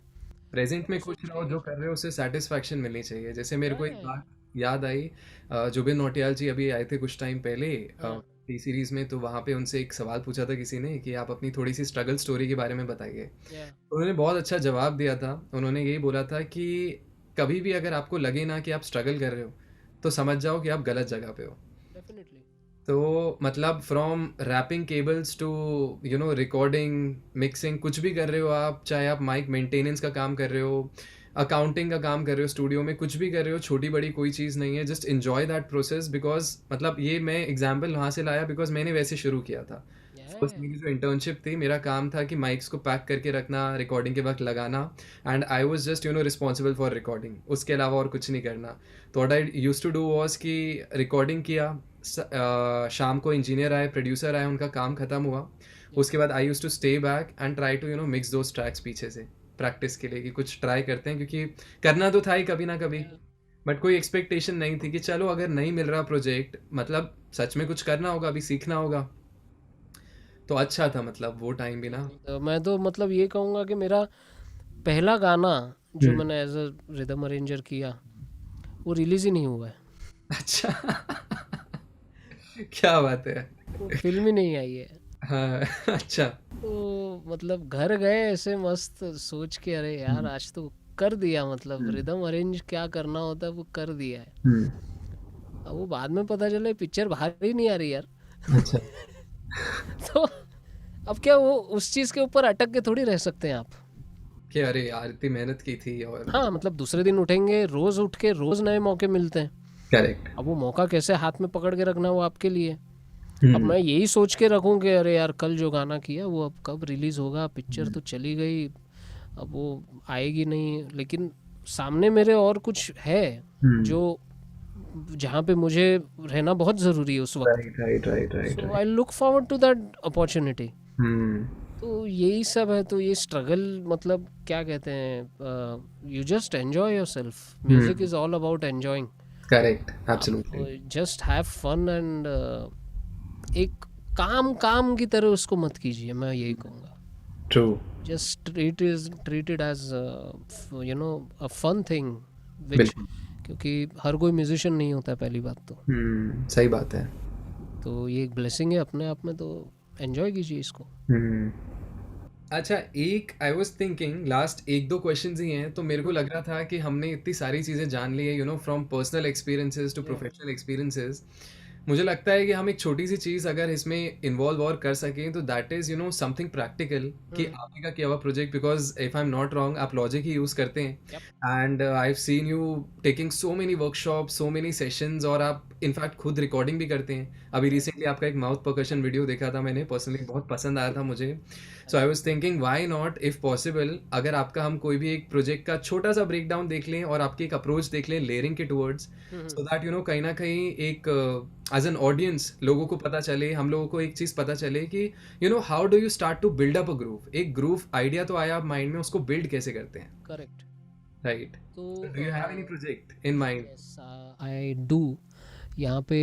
प्रेजेंट में वो खुश सोच के रहो, नहीं जो कर रहे हो उससे सेटिस्फैक्शन मिलनी चाहिए। जैसे मेरे या को एक बात याद आई, जुबिन नौटियाल जी अभी आए थे कुछ टाइम पहले हाँ टी सीरीज में, तो वहाँ पे उनसे एक सवाल पूछा था किसी ने कि आप अपनी थोड़ी सी स्ट्रगल स्टोरी के बारे में बताइए। या उन्होंने बहुत अच्छा जवाब दिया था। उन्होंने यही बोला था कि कभी भी अगर आपको लगे ना कि आप स्ट्रगल कर रहे हो, तो समझ जाओ कि आप गलत जगह पे हो। डेफिनेटली। तो मतलब from wrapping cables to recording mixing कुछ भी कर रहे हो आप, चाहे आप माइक मेंटेनेंस का काम कर रहे हो, अकाउंटिंग का काम कर रहे हो, स्टूडियो में कुछ भी कर रहे हो, छोटी बड़ी कोई चीज़ नहीं है, just enjoy that process. Because मतलब ये मैं एग्जाम्पल वहाँ से लाया बिकॉज मैंने वैसे शुरू किया था। फर्स्ट मेरी जो इंटर्नशिप थी, मेरा काम था कि माइक्स को पैक करके रखना, रिकॉर्डिंग के वक्त लगाना, and I was just responsible for recording, उसके अलावा और कुछ नहीं करना। तो what I use to do was कि रिकॉर्डिंग किया, शाम को इंजीनियर आए, प्रोड्यूसर आए, उनका काम ख़त्म हुआ, उसके बाद I use to stay back and try to mix those tracks पीछे से प्रैक्टिस के लिए कि कुछ ट्राई करते हैं, क्योंकि करना तो था ही कभी ना कभी। बट कोई एक्सपेक्टेशन नहीं थी कि चलो अगर नहीं मिल रहा प्रोजेक्ट, मतलब सच में कुछ करना होगा, अभी सीखना होगा। तो अच्छा था मतलब वो टाइम भी ना। मैं तो मतलब ये कहूँगा कि मेरा पहला गाना जो हम्म। मैंने एज अ रिदम अरेंजर किया वो रिलीज ही नहीं हुआ है, अच्छा। क्या बात है। वो फिल्म ही नहीं आई है। हाँ। अच्छा। तो मतलब घर गए ऐसे मस्त सोच के, अरे यार आज तो कर दिया, मतलब रिदम अरेंज क्या करना होता है वो कर दिया है। हम्म। अब वो बाद में पता चला पिक्चर बाहर ही नहीं आ रही यार। अच्छा। तो अब क्या वो उस चीज के ऊपर अटक के थोड़ी रह सकते हैं आप। कि अरे यार इतनी मेहनत की थी और हाँ मतलब दूसरे दिन उठेंगे, रोज उठ के रोज नए मौके मिलते हैं। करेक्ट। अब वो मौका कैसे हाथ में पकड़ के रखना वो आपके लिए। अब हम्म। मैं यही सोच के रखूं कि अरे यार कल जो गाना किया वो अब कब रिलीज होगा, पिक्चर तो चली गई, अब वो आएगी नहीं, लेकिन सामने मेरे और कुछ है जो जहाँ पे मुझे रहना बहुत ज़रूरी है उस वक्त। Right right right right so I look forward to that opportunity. Hmm. तो यही सब है। तो ये स्ट्रगल मतलब क्या कहते हैं, you just enjoy yourself, music is all about enjoying. Correct absolutely. Just have fun and एक काम काम की तरह उसको मत कीजिए, मैं यही कहूँगा। True. Just treat it as a fun thing which, बिल्कुल। क्योंकि हर कोई म्यूजिशियन नहीं होता है पहली बात तो। सही बात है। तो ये एक ब्लेसिंग है अपने आप में, तो एंजॉय कीजिए इसको। अच्छा, एक आई वाज थिंकिंग लास्ट एक दो क्वेश्चंस ही हैं, तो मेरे को लग रहा था कि हमने इतनी सारी चीज़ें जान ली है, from personal experiences to professional experiences. मुझे लगता है कि हम एक छोटी सी चीज़ अगर इसमें इन्वॉल्व और कर सकें तो दैट इज़ समथिंग प्रैक्टिकल, कि आपने का किया हुआ project, because if I am not wrong आप लॉजिक ही यूज़ करते हैं, and I have seen you taking so many workshop, so many sessions, और आप इनफैक्ट खुद रिकॉर्डिंग भी करते हैं। अभी रिसेंटली आपका एक माउथ परकशन वीडियो देखा था मैंने, पर्सनली बहुत पसंद आया था मुझे। So I was thinking why not, if possible, अगर आपका हम कोई भी एक प्रोजेक्ट का छोटा सा ब्रेक डाउन देख लें और आपकी एक अप्रोच देख लें लेयरिंग के टुवर्ड्स, सो दैट कहीं ना कहीं एक एज एन ऑडियंस लोगों को पता चले, हम लोगों को एक चीज़ पता चले कि how do you start to build up a groove. एक ग्रूव आइडिया तो आया माइंड में, उसको बिल्ड कैसे करते हैं। करेक्ट। राइट। तो do you have any project in mind? I do. यहाँ पे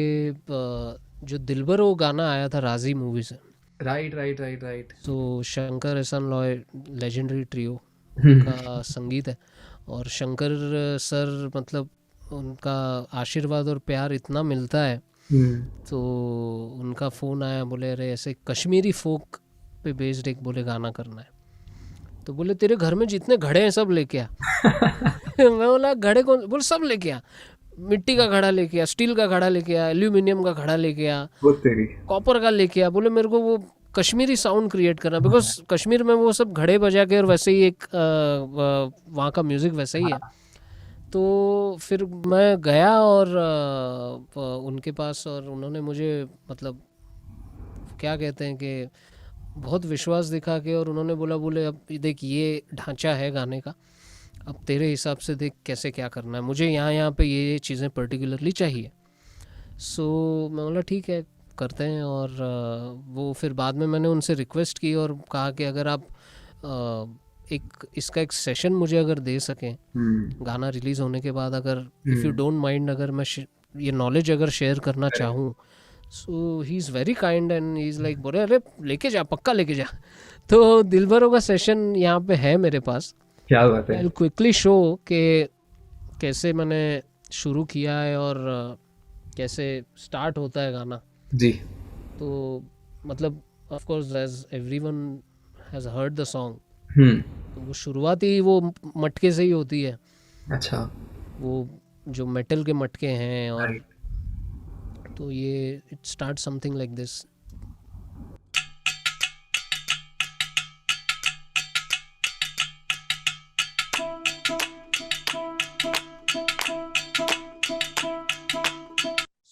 जो दिलबर वो गाना आया था राजी मूवी से, राइट राइट राइट राइट। तो शंकर एहसान लॉय लेजेंडरी ट्रियो का संगीत है। और शंकर सर मतलब उनका आशीर्वाद और प्यार इतना मिलता है, तो उनका फ़ोन आया, बोले अरे ऐसे कश्मीरी फोक पे बेस्ड एक बोले गाना करना है। तो बोले तेरे घर में जितने घड़े हैं सब लेके आ। मैं बोला घड़े कौन? बोले सब लेके आ, मिट्टी का घड़ा लेके आ, स्टील का घड़ा लेके आ, एल्यूमिनियम का घड़ा लेके आ, कॉपर का लेके आ। बोले मेरे को वो कश्मीरी साउंड क्रिएट करना, बिकॉज कश्मीर में वो सब घड़े बजा के और वैसे ही एक वहाँ का म्यूज़िक वैसे ही है। तो फिर मैं गया और उनके पास, और उन्होंने मुझे मतलब क्या कहते हैं कि बहुत विश्वास दिखा के, और उन्होंने बोले अब देख ये ढांचा है गाने का, अब तेरे हिसाब से देख कैसे क्या करना है, मुझे यहाँ पे ये चीज़ें पर्टिकुलरली चाहिए। सो मैं बोला ठीक है करते हैं। और वो फिर बाद में मैंने उनसे रिक्वेस्ट की और कहा कि अगर आप एक इसका एक सेशन मुझे अगर दे सकें गाना रिलीज़ होने के बाद, अगर इफ़ यू डोंट माइंड, अगर मैं ये नॉलेज अगर शेयर करना चाहूँ। So he is very kind and he is like, बोले अरे लेके जा, पक्का लेके जा। तो दिलबरों का सेशन यहाँ पे है मेरे पास। क्या बात है। आई विल क्विकली शो कि कैसे मैंने शुरू किया है और कैसे स्टार्ट होता है गाना जी। तो मतलब of course as everyone has heard the song, तो वो शुरुआत ही वो मटके से ही होती है। अच्छा। वो जो मेटल के मटके हैं, और तो ये it start something like this.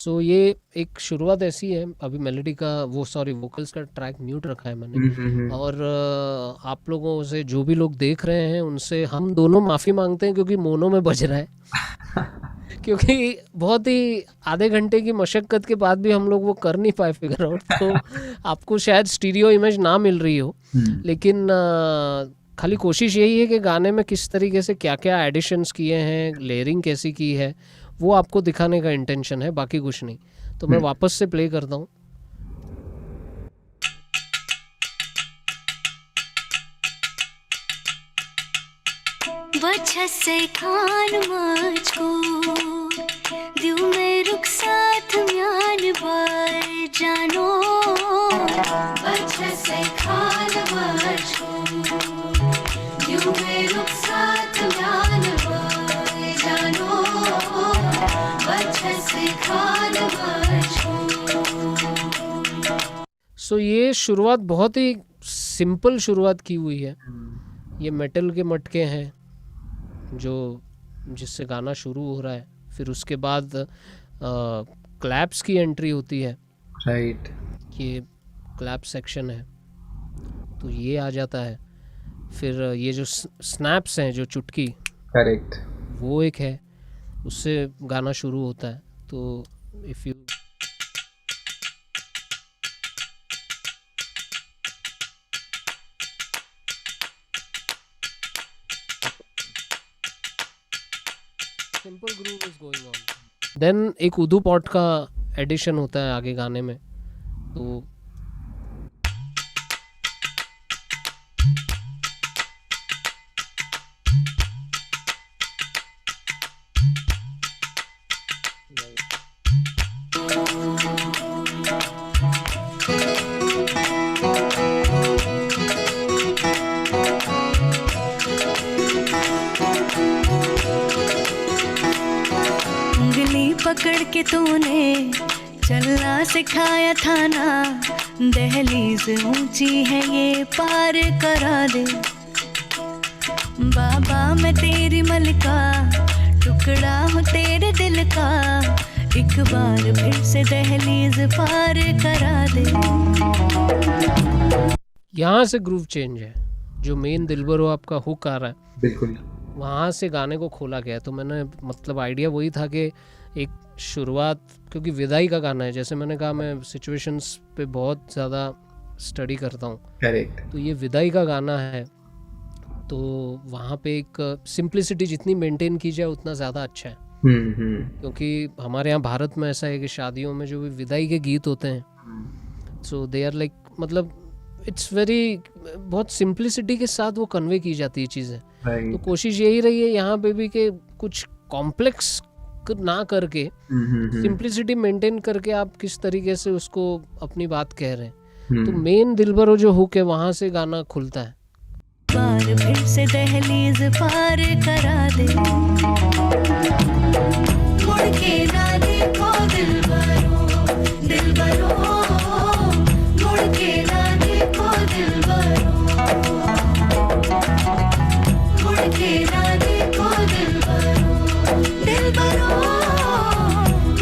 So ये एक शुरुआत ऐसी है. अभी मेलोडी का वो सॉरी वोकल्स का ट्रैक म्यूट रखा है मैंने. और आप लोगों से जो भी लोग देख रहे हैं उनसे हम दोनों माफ़ी मांगते हैं क्योंकि मोनो में बज रहा है. क्योंकि बहुत ही आधे घंटे की मशक्क़त के बाद भी हम लोग वो कर नहीं पाए फिगर आउट. तो आपको शायद स्टीरियो इमेज ना मिल रही हो, लेकिन खाली कोशिश यही है कि गाने में किस तरीके से क्या क्या एडिशंस किए हैं, लेयरिंग कैसी की है, वो आपको दिखाने का इंटेंशन है, बाकी कुछ नहीं. तो मैं वापस से प्ले करता हूँ. वजह से खान मुझको दिल में रुक साथ म्यान बार जानो. वजह से खान मुझको दिल में रुक साथ म्यान बार जानो. वजह से खान मुझको. सो ये शुरुआत बहुत ही सिंपल शुरुआत की हुई है. ये मेटल के मटके हैं जो जिससे गाना शुरू हो रहा है. फिर उसके बाद क्लैप्स की एंट्री होती है. राइट. ये क्लैप सेक्शन है तो ये आ जाता है. फिर ये जो स्नैप्स हैं, जो चुटकी, करेक्ट, वो एक है, उससे गाना शुरू होता है. तो if you simple groove is going on. Then एक उदू पॉट का एडिशन होता है आगे गाने में. तो उंगली पकड़ के तूने चलना सिखाया था ना. दहलीज ऊंची है ये पार करा दे. बाबा मैं तेरी मलका, टुकड़ा हूँ तेरे दिल का. एक बार फिर से दहलीज पार करा दे. यहाँ से ग्रूव चेंज है. जो मेन दिलबरो आपका हुक आ रहा है, बिल्कुल वहाँ से गाने को खोला गया. तो मैंने मतलब आइडिया वही था कि एक शुरुआत, क्योंकि विदाई का गाना है, जैसे मैंने कहा मैं सिचुएशंस पे बहुत ज़्यादा स्टडी करता हूँ. करेक्ट. तो ये विदाई का गाना है, तो वहाँ पे एक सिंप्लिसिटी जितनी मेंटेन की जाए उतना ज़्यादा अच्छा है. क्योंकि हमारे यहाँ भारत में ऐसा है कि शादियों में जो भी विदाई के गीत होते हैं, सो दे आर लाइक, मतलब इट्स वेरी, बहुत सिंप्लिसिटी के साथ वो कन्वे की जाती है चीज़ें. तो कोशिश यही रही है यहाँ पे भी कि कुछ कॉम्प्लेक्स ना करके सिंप्लिसिटी मेंटेन करके आप किस तरीके से उसको अपनी बात कह रहे हैं. तो मेन दिलबरो जो हुक है वहाँ से गाना खुलता है. बार फिर से दहलीज पार करा दे. मुड़ के ना देखो दिलबरो, दिलबरो. मुड़ के ना देखो दिलबरो. मुड़ के ना देखो दिलबरो, दिलबरो.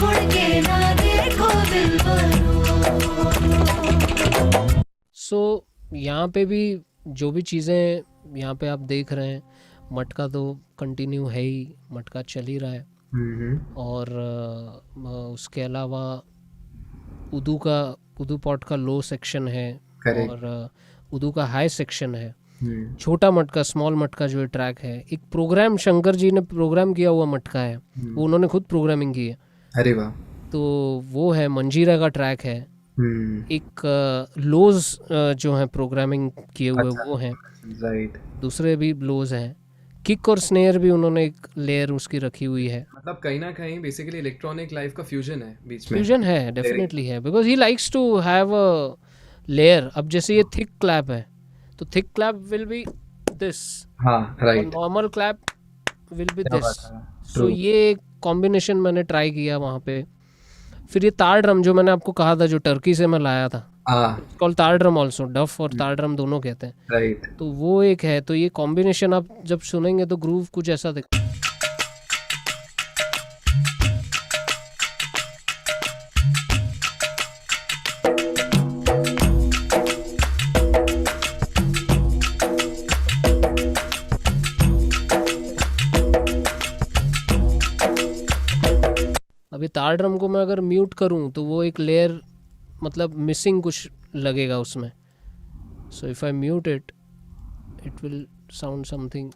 मुड़ के ना देखो दिलबरो. सो यहाँ पे भी जो भी चीज़ें यहाँ पे आप देख रहे हैं, मटका तो कंटिन्यू है ही, मटका चल ही रहा है. और उसके अलावा उदू पॉट का लो सेक्शन है. Correct. और उदू का हाई सेक्शन है. छोटा मटका, स्मॉल मटका जो ट्रैक है, एक प्रोग्राम शंकर जी ने प्रोग्राम किया हुआ मटका है, वो उन्होंने खुद प्रोग्रामिंग की है. अरे वाह. तो वो है मंजीरा का ट्रैक है. एक लोज जो है प्रोग्रामिंग किए हुए, अच्छा, वो हैं. राइट. दूसरे भी ब्लोज हैं. किक और स्नेयर भी उन्होंने एक लेयर उसकी रखी हुई है. मतलब कहीं ना कहीं बेसिकली इलेक्ट्रॉनिक लाइफ का फ्यूजन है बीच में. फ्यूजन है, डेफिनेटली है, because he likes to have a layer. अब जैसे ये थिक क्लैप है, तो thick clap will be this, हाँ right. Normal clap will be क्या दिस. बात है. सो ये कॉम्बिनेशन मैंने ट्राई किया वहाँ पे. फिर ये तार ड्रम जो मैंने आपको कहा था, जो टर्की से मैं लाया था, हाँ कॉल तार ड्रम ऑल्सो, डफ और तार ड्रम दोनों कहते हैं, राइट। तो वो एक है। तो ये कॉम्बिनेशन आप जब सुनेंगे तो ग्रूव कुछ ऐसा दिख। अभी तार ड्रम को मैं अगर म्यूट करूं तो वो एक लेयर, मतलब मिसिंग कुछ लगेगा उसमें। So if I mute it, it will sound something.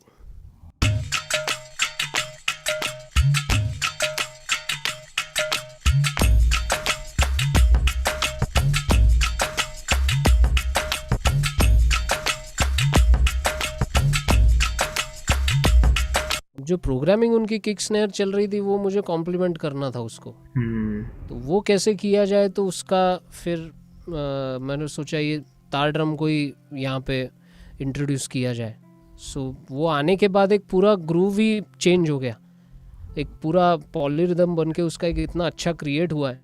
जो प्रोग्रामिंग उनकी किक स्नेयर चल रही थी वो मुझे कॉम्प्लीमेंट करना था उसको, तो वो कैसे किया जाए, तो उसका फिर मैंने सोचा ये तार ड्रम को ही यहाँ पे इंट्रोड्यूस किया जाए। सो वो आने के बाद एक पूरा ग्रूव ही चेंज हो गया, एक पूरा पॉलीरिदम बन के उसका एक इतना अच्छा क्रिएट हुआ है।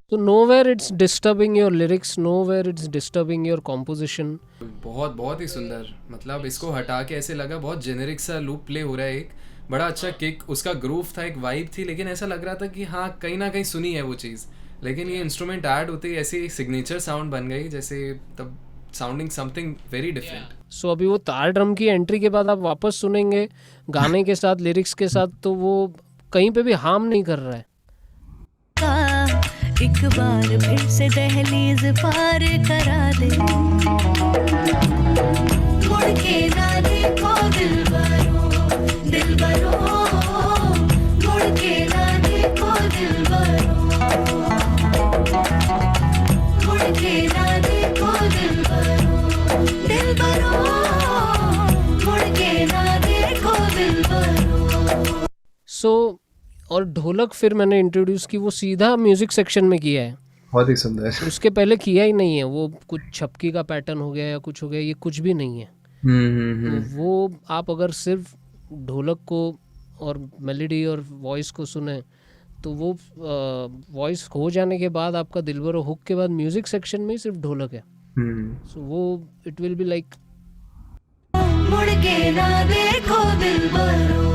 तो nowhere it's disturbing your lyrics, nowhere it's disturbing your composition. बहुत बहुत ही सुंदर, मतलब इसको हटा के ऐसे लगा बहुत जेनेरिक सा लूप प्ले हो रहा है, एक बड़ा अच्छा किक, उसका ग्रूव था, एक वाइब थी, लेकिन ऐसा लग रहा था कि हाँ कहीं ना कहीं सुनी है वो चीज़, लेकिन ये इंस्ट्रूमेंट ऐड होते ही ऐसी सिग्नेचर साउंड बन गई, जैसे तब साउंडिंग समथिंग वेरी डिफरेंट। सो अभी वो तार ड्रम की एंट्री के बाद आप वापस सुनेंगे गाने के साथ, लिरिक्स के साथ, तो वो कहीं पे भी हार्म नहीं कर रहा है। एक बार फिर से दहलीज पार करा दे, मुड़ के ना देखो दिलबरो, दिलबरो, मुड़ के ना देखो दिलबरो, मुड़ के ना देखो दिलबरो, दिलबरो, मुड़ के ना देखो दिलबरो। सो और ढोलक फिर मैंने इंट्रोड्यूस की, वो सीधा म्यूजिक सेक्शन में किया है, बहुत ही सुंदर। उसके पहले किया ही नहीं है। वो कुछ छपकी का पैटर्न हो गया या कुछ हो गया, ये कुछ भी नहीं है। तो वो आप अगर सिर्फ ढोलक को और मेलोडी और वॉइस को सुने तो वो वॉइस हो जाने के बाद आपका दिलबरो हुक के बाद म्यूजिक सेक्शन में ही सिर्फ ढोलक है। सो वो इट विल बी लाइक मुड़ के ना देखो दिलबरो।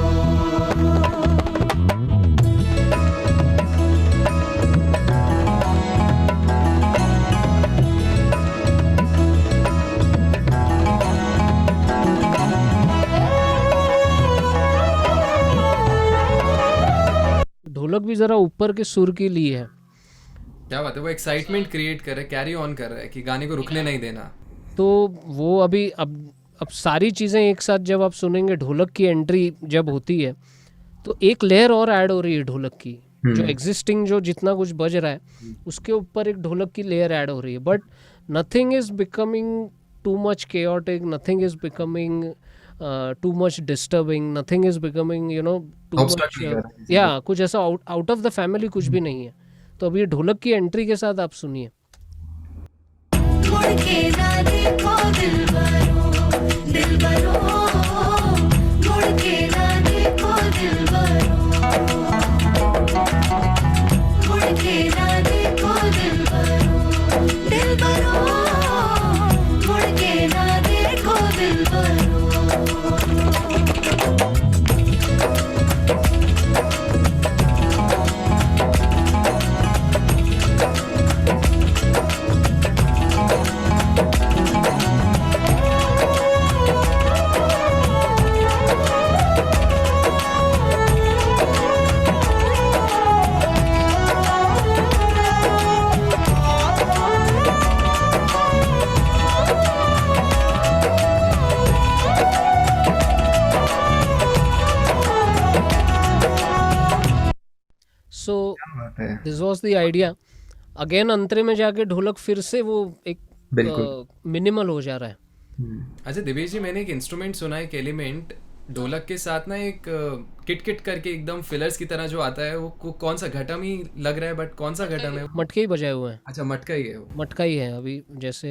ढोलक भी जरा ऊपर के सुर के लिए है। क्या बात है, वो एक्साइटमेंट क्रिएट कर रहा है, कैरी ऑन कर रहा है कि गाने को रुकने नहीं देना। तो वो अभी अब सारी चीज़ें एक साथ जब आप सुनेंगे, ढोलक की एंट्री जब होती है तो एक लेयर और ऐड हो रही है ढोलक की, जो एग्जिस्टिंग जो जितना कुछ बज रहा है उसके ऊपर एक ढोलक की लेयर ऐड हो रही है। But nothing is becoming too much chaotic, nothing is becoming too much disturbing, nothing is becoming too much कुछ ऐसा out of the family कुछ भी नहीं है। तो अब ये ढोलक की एंट्री के साथ आप सुनिए। मुड़ के ना देखो दिलबरो, दिलबरो, मुड़ के ना देखो दिलबरो, मुड़ के ना देखो दिलबरो, दिलबरो, मुड़ के ना देखो दिलबरो। So this was the idea. Again अंतरे में जाके ढोलक फिर से वो एक मिनिमल हो जा रहा है। अच्छा दिवेश जी, मैंने एक इंस्ट्रूमेंट सुना है, एक एलिमेंट ढोलक के साथ ना एक किट किट करके एकदम फिलर्स की तरह जो आता है, वो कौन सा घटम ही लग रहा है, बट कौन सा घटम है? मटके ही बजाए हुए हैं, अच्छा, मटका ही है वो। मटका ही है अभी। जैसे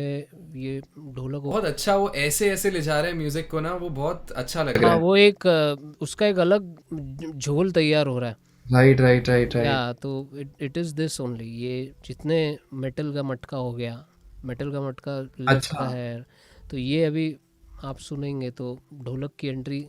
ये ढोलक बहुत अच्छा, वो ऐसे ऐसे ले जा रहा है म्यूजिक को ना, वो बहुत अच्छा लग रहा हाँ, है। वो एक उसका एक अलग झोल तैयार हो रहा है। Right right right right. या तो इट इज दिस ओनली, ये जितने मेटल का मटका हो गया, मेटल का मटका लेफ्ट का अच्छा। है, तो ये अभी आप सुनेंगे तो ढोलक की एंट्री।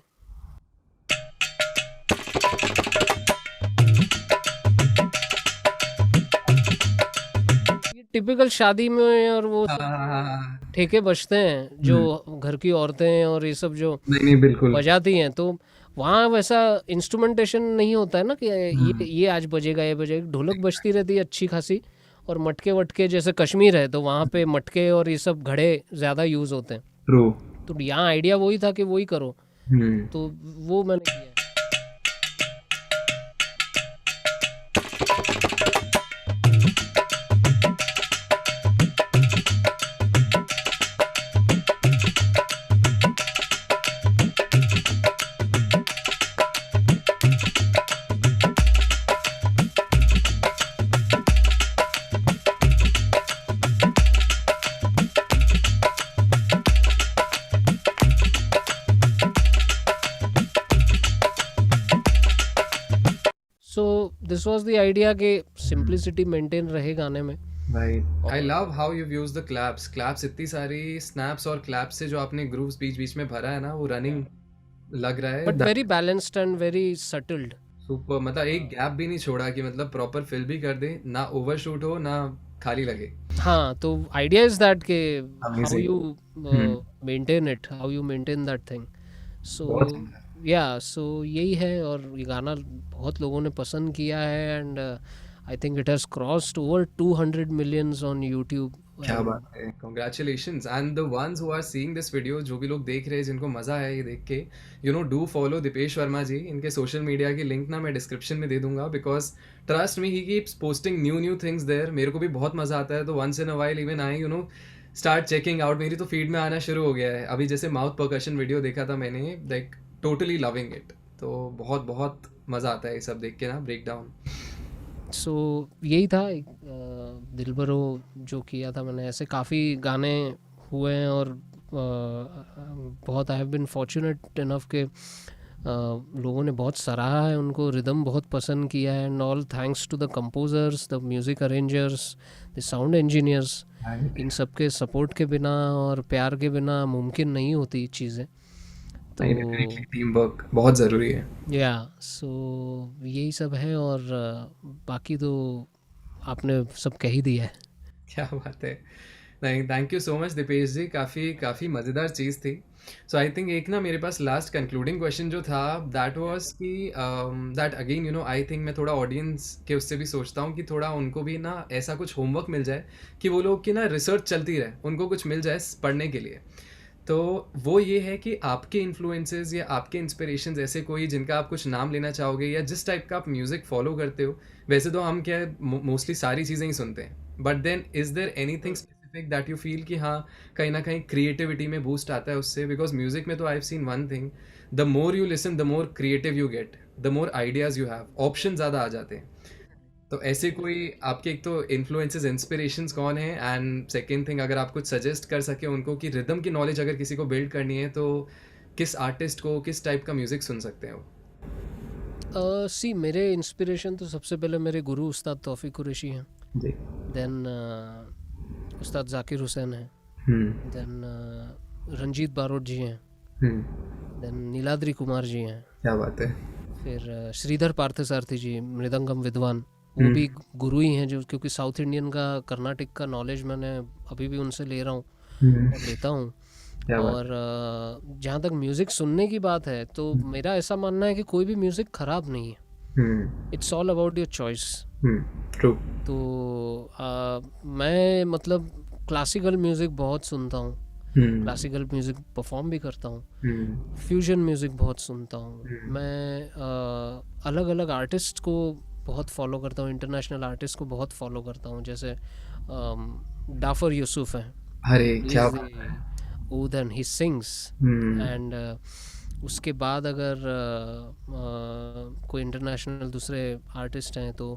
ये टिपिकल शादी में और वो सब हाँ, ठेके बजते हैं जो घर की औरतें और ये सब जो नहीं नहीं बिल्कुल। बजाती हैं, तो वहाँ वैसा इंस्ट्रूमेंटेशन नहीं होता है ना कि ये आज बजेगा, ये बजेगा। ढोलक बजती रहती है अच्छी खासी, और मटके वटके, जैसे कश्मीर है तो वहाँ पे मटके और ये सब घड़े ज़्यादा यूज़ होते हैं। ट्रू। तो यहाँ आइडिया वही था कि वही करो, तो वो मैंने किया है। So this was the idea कि सिंप्लिसिटी मेंटेन रहे गाने में। Right. I love how you use the claps. Claps इतनी सारी स्नैप्स और क्लैप्स से जो आपने ग्रूव्स बीच बीच में भरा है ना, वो रनिंग लग रहा है। But very balanced and very subtle. Super, मतलब एक गैप भी नहीं छोड़ा कि मतलब प्रॉपर फिल भी कर दे, ना ओवरशूट हो ना खाली लगे। हाँ, तो आइडिया इज दैट के how Amazing. You maintain it, how you maintain that thing. So बहुत या सो यही है, और ये गाना बहुत लोगों ने पसंद किया है, and I think it has crossed over 200 millions on YouTube. क्या बात है, congratulations. And the ones who are seeing this video, जो भी लोग देख रहे हैं, जिनको मजा आया ये देख के, you know, do follow Deepesh Verma ji. इनके सोशल मीडिया की लिंक ना मैं डिस्क्रिप्शन में दे दूंगा, because trust me, he keeps posting new things there. मेरे को भी बहुत मजा आता है, तो once in a while even I you know start checking out. मेरी तो फीड में आना शुरू हो गया है अभी। जैसे माउथ परकशन वीडियो देखा था मैंने, लाइक टोटली लविंग इट। तो बहुत बहुत मजा आता है ये सब देख के ना, ब्रेक डाउन। सो यही था दिलबरो जो किया था मैंने। ऐसे काफ़ी गाने हुए हैं, और बहुत I have been fortunate enough के लोगों ने बहुत सराहा है उनको, रिदम बहुत पसंद किया है, and all thanks to the composers, the music arrangers, the sound engineers. इन सब के सपोर्ट के बिना और प्यार के बिना मुमकिन नहीं होती चीज़ें। तो टीम वर्क बहुत ज़रूरी है। या सो यही सब है, और बाकी तो आपने सब कह ही दिया है। क्या बात है। नहीं, thank you so much Deepesh ji, काफ़ी मज़ेदार चीज़ थी। सो आई थिंक एक ना मेरे पास लास्ट कंक्लूडिंग क्वेश्चन जो था, दैट वाज कि that again you know, I think मैं थोड़ा ऑडियंस के उससे भी सोचता हूँ कि थोड़ा उनको भी ना ऐसा कुछ होमवर्क मिल जाए कि वो लोग की ना रिसर्च चलती रहे, उनको कुछ मिल जाए पढ़ने के लिए। तो वो ये है कि आपके इन्फ्लुएंसेस या आपके इंस्पिरेशंस ऐसे कोई जिनका आप कुछ नाम लेना चाहोगे, या जिस टाइप का आप म्यूज़िक फॉलो करते हो। वैसे तो हम क्या मोस्टली सारी चीज़ें ही सुनते हैं, but then is there anything specific that you feel कि हाँ, कहीं ना कहीं क्रिएटिविटी में बूस्ट आता है उससे? बिकॉज म्यूजिक में तो आई have scene one thing, the more you listen the more creative you get, the more ideas you have, option ज़्यादा आ जाते हैं। तो ऐसे कोई आपके एक तो इन्फ्लुएंसेस, इंस्पिरेशंस कौन है? एंड सेकेंड थिंग, अगर आप कुछ सजेस्ट कर सके उनको कि रिदम की नॉलेज अगर किसी को बिल्ड करनी है, तो किस आर्टिस्ट को, किस टाइप का म्यूजिक सुन सकते हैं वो? सी मेरे इंस्पिरेशन तो सबसे पहले मेरे गुरु उस्ताद तौफीक कुरैशी हैं, जी। देन उस्ताद जाकिर हुसैन हैं, देन रंजीत बारोट जी हैं, देन नीलाद्री कुमार जी हैं, क्या बात है। फिर श्रीधर पार्थसारथी जी, मृदंगम विद्वान, वो भी गुरु ही हैं, जो क्योंकि साउथ इंडियन का, कर्नाटक का नॉलेज मैंने अभी भी उनसे ले रहा हूँ और लेता हूँ। और जहाँ तक म्यूज़िक सुनने की बात है, तो मेरा ऐसा मानना है कि कोई भी म्यूज़िक ख़राब नहीं है, it's all about your choice. True. तो मैं मतलब क्लासिकल म्यूज़िक बहुत सुनता हूँ, क्लासिकल म्यूज़िक परफॉर्म भी करता हूँ, फ्यूजन म्यूज़िक बहुत सुनता हूँ मैं, अलग अलग आर्टिस्ट को बहुत फॉलो करता हूँ, इंटरनेशनल आर्टिस्ट को बहुत फॉलो करता हूँ, जैसे डाफर यूसुफ हैं, अरे क्या oud and he sings, and उसके बाद अगर कोई इंटरनेशनल दूसरे आर्टिस्ट हैं तो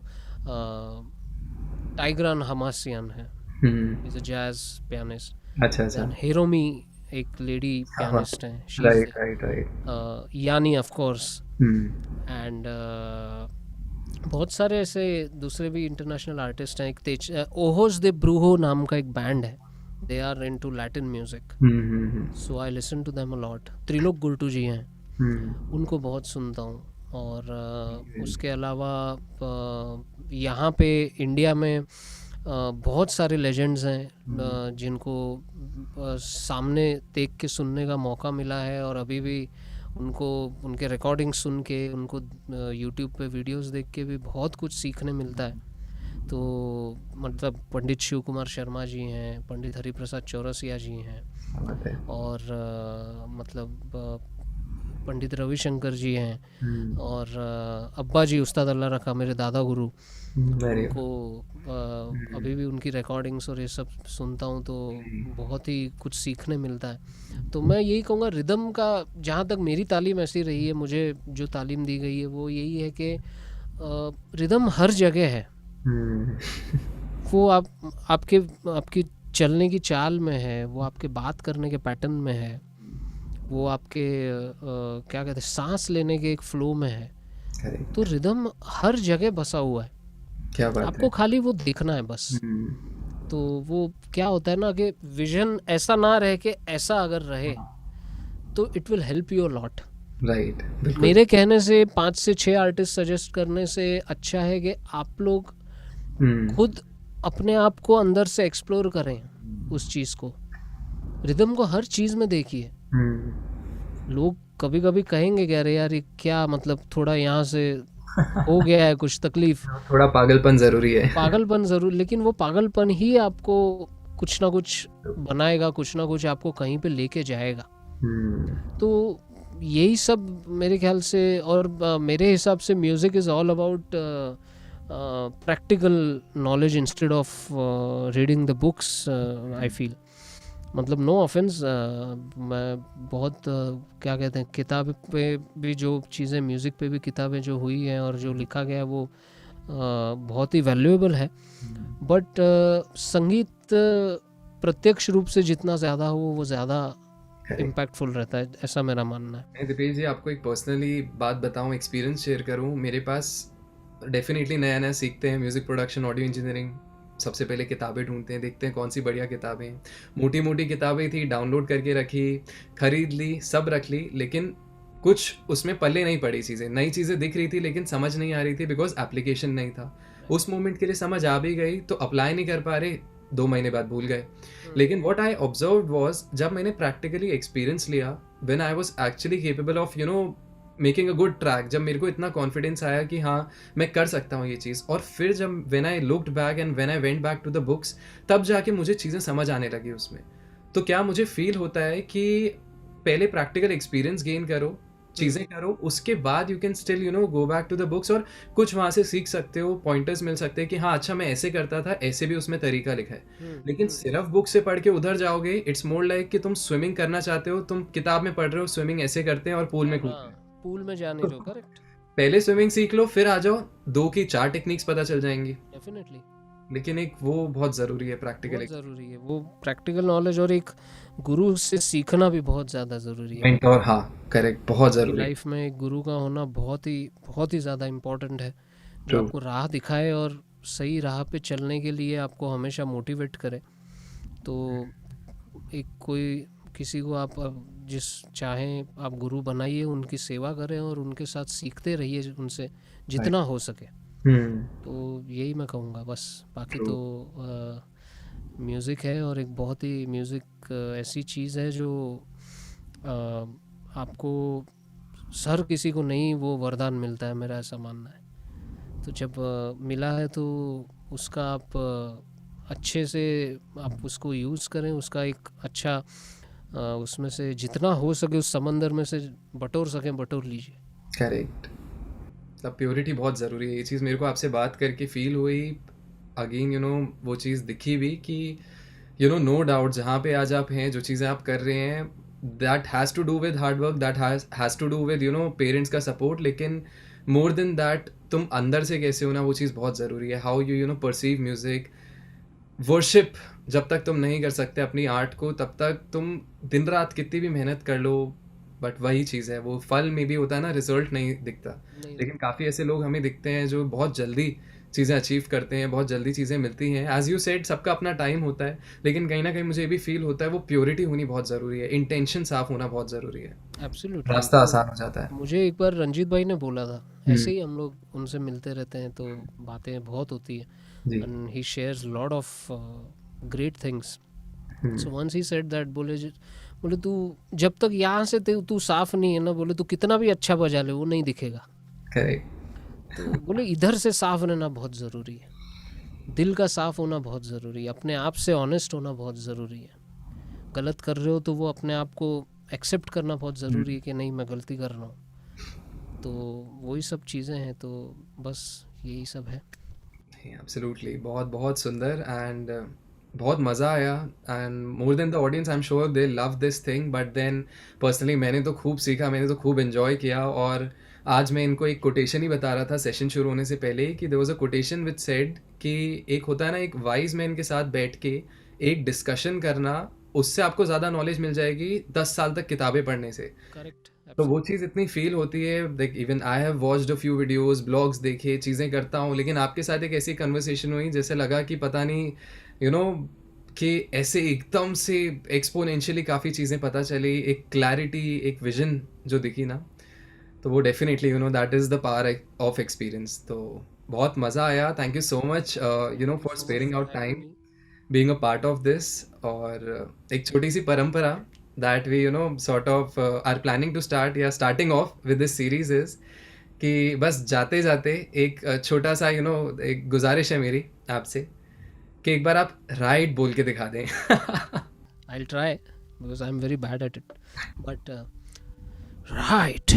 टाइग्रान हमासियन है, इज अ जैज पियानिस्ट। अच्छा अच्छा। देन हिरोमी एक लेडी हाँ हाँ, पियानिस्ट हैं, she is right right right. यानी ऑफ कोर्स। हम्म। एंड बहुत सारे ऐसे दूसरे भी इंटरनेशनल आर्टिस्ट हैं। एक तेज ओहोस दे ब्रूहो नाम का एक बैंड है, they are into Latin music, so I listen to them a lot. Trilok Gurtu ji हैं, उनको बहुत सुनता हूँ। और उसके अलावा यहाँ पे इंडिया में बहुत सारे लेजेंड्स हैं जिनको सामने देख के सुनने का मौका मिला है, और अभी भी उनको उनके रिकॉर्डिंग सुन के, उनको यूट्यूब पे वीडियोस देख के भी बहुत कुछ सीखने मिलता है। तो मतलब पंडित शिव कुमार शर्मा जी हैं, पंडित हरिप्रसाद चौरसिया जी हैं, और मतलब पंडित रविशंकर जी हैं, और अब्बा जी उस्ताद अल्लाह रखा, मेरे दादा गुरु, उनको अभी भी उनकी रिकॉर्डिंग्स और ये सब सुनता हूँ तो बहुत ही कुछ सीखने मिलता है। तो मैं यही कहूँगा, रिदम का जहाँ तक मेरी तालीम ऐसी रही है, मुझे जो तालीम दी गई है वो यही है कि रिदम हर जगह है। वो आपकी चलने की चाल में है, वो आपके बात करने के पैटर्न में है, वो आपके क्या कहते हैं सांस लेने के एक फ्लो में है। तो रिदम हर जगह बसा हुआ है, क्या बात आपको खाली वो देखना है बस। तो वो क्या होता है ना कि विजन ऐसा ना रहे कि ऐसा अगर रहे तो it will help you a lot. Right. मेरे कहने से 5 से 6 आर्टिस्ट सजेस्ट करने से अच्छा है कि आप लोग खुद अपने आप को अंदर से एक्सप्लोर करें उस चीज को। रिदम को हर चीज में देखिए। लोग कभी कभी कहेंगे कि अरे यार ये क्या, मतलब थोड़ा यहाँ से हो गया है कुछ तकलीफ, थोड़ा पागलपन जरूरी है। पागलपन जरूर, लेकिन वो पागलपन ही आपको कुछ ना कुछ बनाएगा, कुछ ना कुछ आपको कहीं पे लेके जाएगा। तो यही सब मेरे ख्याल से, और मेरे हिसाब से music is all about practical knowledge instead of reading the books, I feel. मतलब नो ऑफेंस, मैं बहुत क्या कहते हैं, किताब पे भी जो चीज़ें, म्यूज़िक पे भी किताबें जो हुई हैं और जो लिखा गया है वो बहुत ही वैल्यूएबल है, बट संगीत प्रत्यक्ष रूप से जितना ज़्यादा हो वो ज़्यादा इम्पैक्टफुल रहता है, ऐसा मेरा मानना है। मैं दीपेश जी आपको एक पर्सनली बात बताऊं, एक्सपीरियंस शेयर करूं। मेरे पास डेफिनेटली नया नया सीखते हैं म्यूज़िक प्रोडक्शन, ऑडियो इंजीनियरिंग, सबसे पहले किताबें ढूंढते हैं, देखते हैं कौन सी बढ़िया किताबें। मोटी मोटी किताबें थी, डाउनलोड करके रखी, खरीद ली, सब रख ली, लेकिन कुछ उसमें पल्ले नहीं पड़ी चीज़ें। नई चीज़ें दिख रही थी लेकिन समझ नहीं आ रही थी, बिकॉज एप्लीकेशन नहीं था। उस मोमेंट के लिए समझ आ भी गई तो अप्लाई नहीं कर पा रहे, 2 महीने बाद भूल गए। लेकिन व्हाट आई ऑब्जर्व्ड वाज, जब मैंने प्रैक्टिकली एक्सपीरियंस लिया, when I was actually capable of making a good track, जब मेरे को इतना कॉन्फिडेंस आया कि हाँ मैं कर सकता हूँ ये चीज़, और फिर जब when I looked back and when I went back to the books, तब जाके मुझे चीज़ें समझ आने लगी उसमें। तो क्या मुझे फील होता है कि पहले प्रैक्टिकल एक्सपीरियंस गेन करो, चीज़ें करो, उसके बाद you can still go back to the books और कुछ वहाँ से सीख सकते हो, पॉइंटर्स मिल सकते हैं कि हाँ अच्छा मैं ऐसे करता था, ऐसे भी उसमें तरीका लिखा है। लेकिन सिर्फ बुक से पढ़ के उधर जाओगे, इट्स मोर लाइक कि तुम स्विमिंग करना चाहते हो, तुम किताब में पढ़ रहे हो स्विमिंग ऐसे करते हैं और पूल में कूदते हैं, पूल में जा नहीं रहे हो, करेक्ट। पहले स्विमिंग सीख लो, फिर आ जाओ, 2 की 4 टेक्निक्स पता चल जाएंगी। डेफिनेटली, लेकिन एक वो बहुत ज़रूरी है, प्रैक्टिकल बहुत ज़रूरी है वो प्रैक्टिकल नॉलेज, और एक गुरु से सीखना भी बहुत ज़्यादा ज़रूरी है। मेंटोर, हाँ करेक्ट, बहुत ज़रूरी है। लाइफ में एक गुरु का होना बहुत ही ज़्यादा इम्पोर्टेंट है, जो True. आपको राह दिखाए और सही राह पे चलने के लिए आपको हमेशा मोटिवेट करे। तो एक कोई किसी को आप जिस चाहें आप गुरु बनाइए, उनकी सेवा करें और उनके साथ सीखते रहिए उनसे जितना हो सके। तो यही मैं कहूँगा बस। बाकी True. तो म्यूज़िक है, और एक बहुत ही म्यूज़िक ऐसी चीज़ है जो आपको हर किसी को नहीं वो वरदान मिलता है, मेरा ऐसा मानना है। तो जब मिला है तो उसका आप अच्छे से आप उसको यूज़ करें, उसका एक अच्छा उसमें से जितना हो सके उस समंदर में से बटोर सकें बटोर लीजिए। करेक्ट, मतलब प्योरिटी बहुत ज़रूरी है। ये चीज़ मेरे को आपसे बात करके फील हुई, अगेन वो चीज़ दिखी भी कि नो डाउट जहाँ पे आज आप हैं, जो चीज़ें आप कर रहे हैं, that has to do with hard work, that has to do with you know parents का सपोर्ट, लेकिन मोर देन दैट तुम अंदर से कैसे हो ना, वो चीज़ बहुत ज़रूरी है. How you know perceive music, worship जब तक तुम नहीं कर सकते अपनी आर्ट को, तब तक तुम दिन रात कितनी भी मेहनत कर लो, बट वही चीज़ है, वो फल में भी होता है ना, रिजल्ट नहीं दिखता. नहीं लेकिन काफ़ी ऐसे लोग हमें दिखते हैं जो बहुत जल्दी चीज़ें अचीव करते हैं, बहुत जल्दी चीज़ें मिलती हैं. एज यू सेड, सबका अपना टाइम होता है, लेकिन कहीं ना कहीं मुझे ये भी फील होता है वो प्योरिटी होनी बहुत ज़रूरी है, इंटेंशन साफ होना बहुत ज़रूरी है, एब्सोल्युटली. रास्ता आसान हो जाता है. मुझे एक बार रंजीत भाई ने बोला था, ऐसे ही हम लोग उनसे मिलते रहते हैं तो बातें बहुत होती है, जी. And he shares lot of great things. So once he said that, बोले तू जब तक यहाँ से तू साफ नहीं है ना, बोले तू कितना भी अच्छा बजा ले वो नहीं दिखेगा. करेक्ट. तो बोले इधर से साफ रहना बहुत ज़रूरी है, दिल का साफ होना बहुत ज़रूरी है, अपने आप से ऑनेस्ट होना बहुत ज़रूरी है. गलत कर रहे हो तो वो अपने आप को एक्सेप्ट करना बहुत ज़रूरी है कि नहीं मैं गलती कर रहा हूँ. तो वही सब चीज़ें हैं, तो बस यही सब है. एब्सोल्युटली, बहुत बहुत सुंदर, एंड बहुत मज़ा आया, and more than the audience I am sure they love this thing. But then personally मैंने तो खूब सीखा, मैंने तो खूब एंजॉय किया. और आज मैं इनको एक कोटेशन ही बता रहा था सेशन शुरू होने से पहले, कि there was a quotation which said कि एक होता है ना, एक वाइज मैन के साथ बैठ के एक डिस्कशन करना, उससे आपको ज़्यादा नॉलेज मिल जाएगी 10 साल तक किताबें पढ़ने से. करेक्ट. तो वो चीज़ इतनी फील होती है. Like even I have watched a few videos, blogs देखे, चीज़ें करता हूँ, लेकिन आपके साथ एक ऐसी कन्वर्सेशन हुई जैसे लगा कि पता नहीं यू नो कि ऐसे एकदम से एक्सपोनेंशियली काफ़ी चीज़ें पता चली, एक क्लैरिटी, एक विजन जो दिखी ना, तो वो definitely you know that is the power of experience. तो बहुत मज़ा आया. Thank you so much you know for sparing out time, being a part of this. और एक छोटी सी परंपरा that we you know sort of are planning to start या starting off with this series is कि बस जाते जाते एक छोटा सा you know एक गुजारिश है मेरी आपसे कि एक बार आप राइट बोल के दिखा दें. I'll try because I'm very bad at it. But right.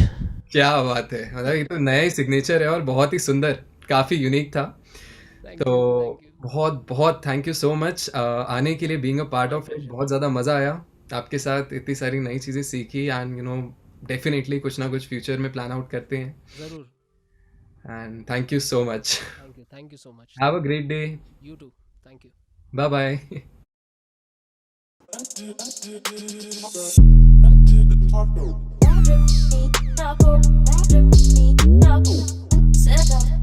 क्या बात है, मतलब ये तो नया ही सिग्नेचर है और बहुत ही सुंदर, काफ़ी यूनिक था. Thank तो you. बहुत बहुत थैंक यू सो मच आने के लिए, being a part of it. बहुत ज़्यादा मज़ा आया आपके साथ, इतनी सारी नई चीज़ें सीखी, एंड यू नो डेफिनेटली कुछ ना कुछ फ्यूचर में प्लान आउट करते हैं. जरूर. And thank you so much. Thank you so much. Have a great day. You too. Thank you. Bye bye. Set up.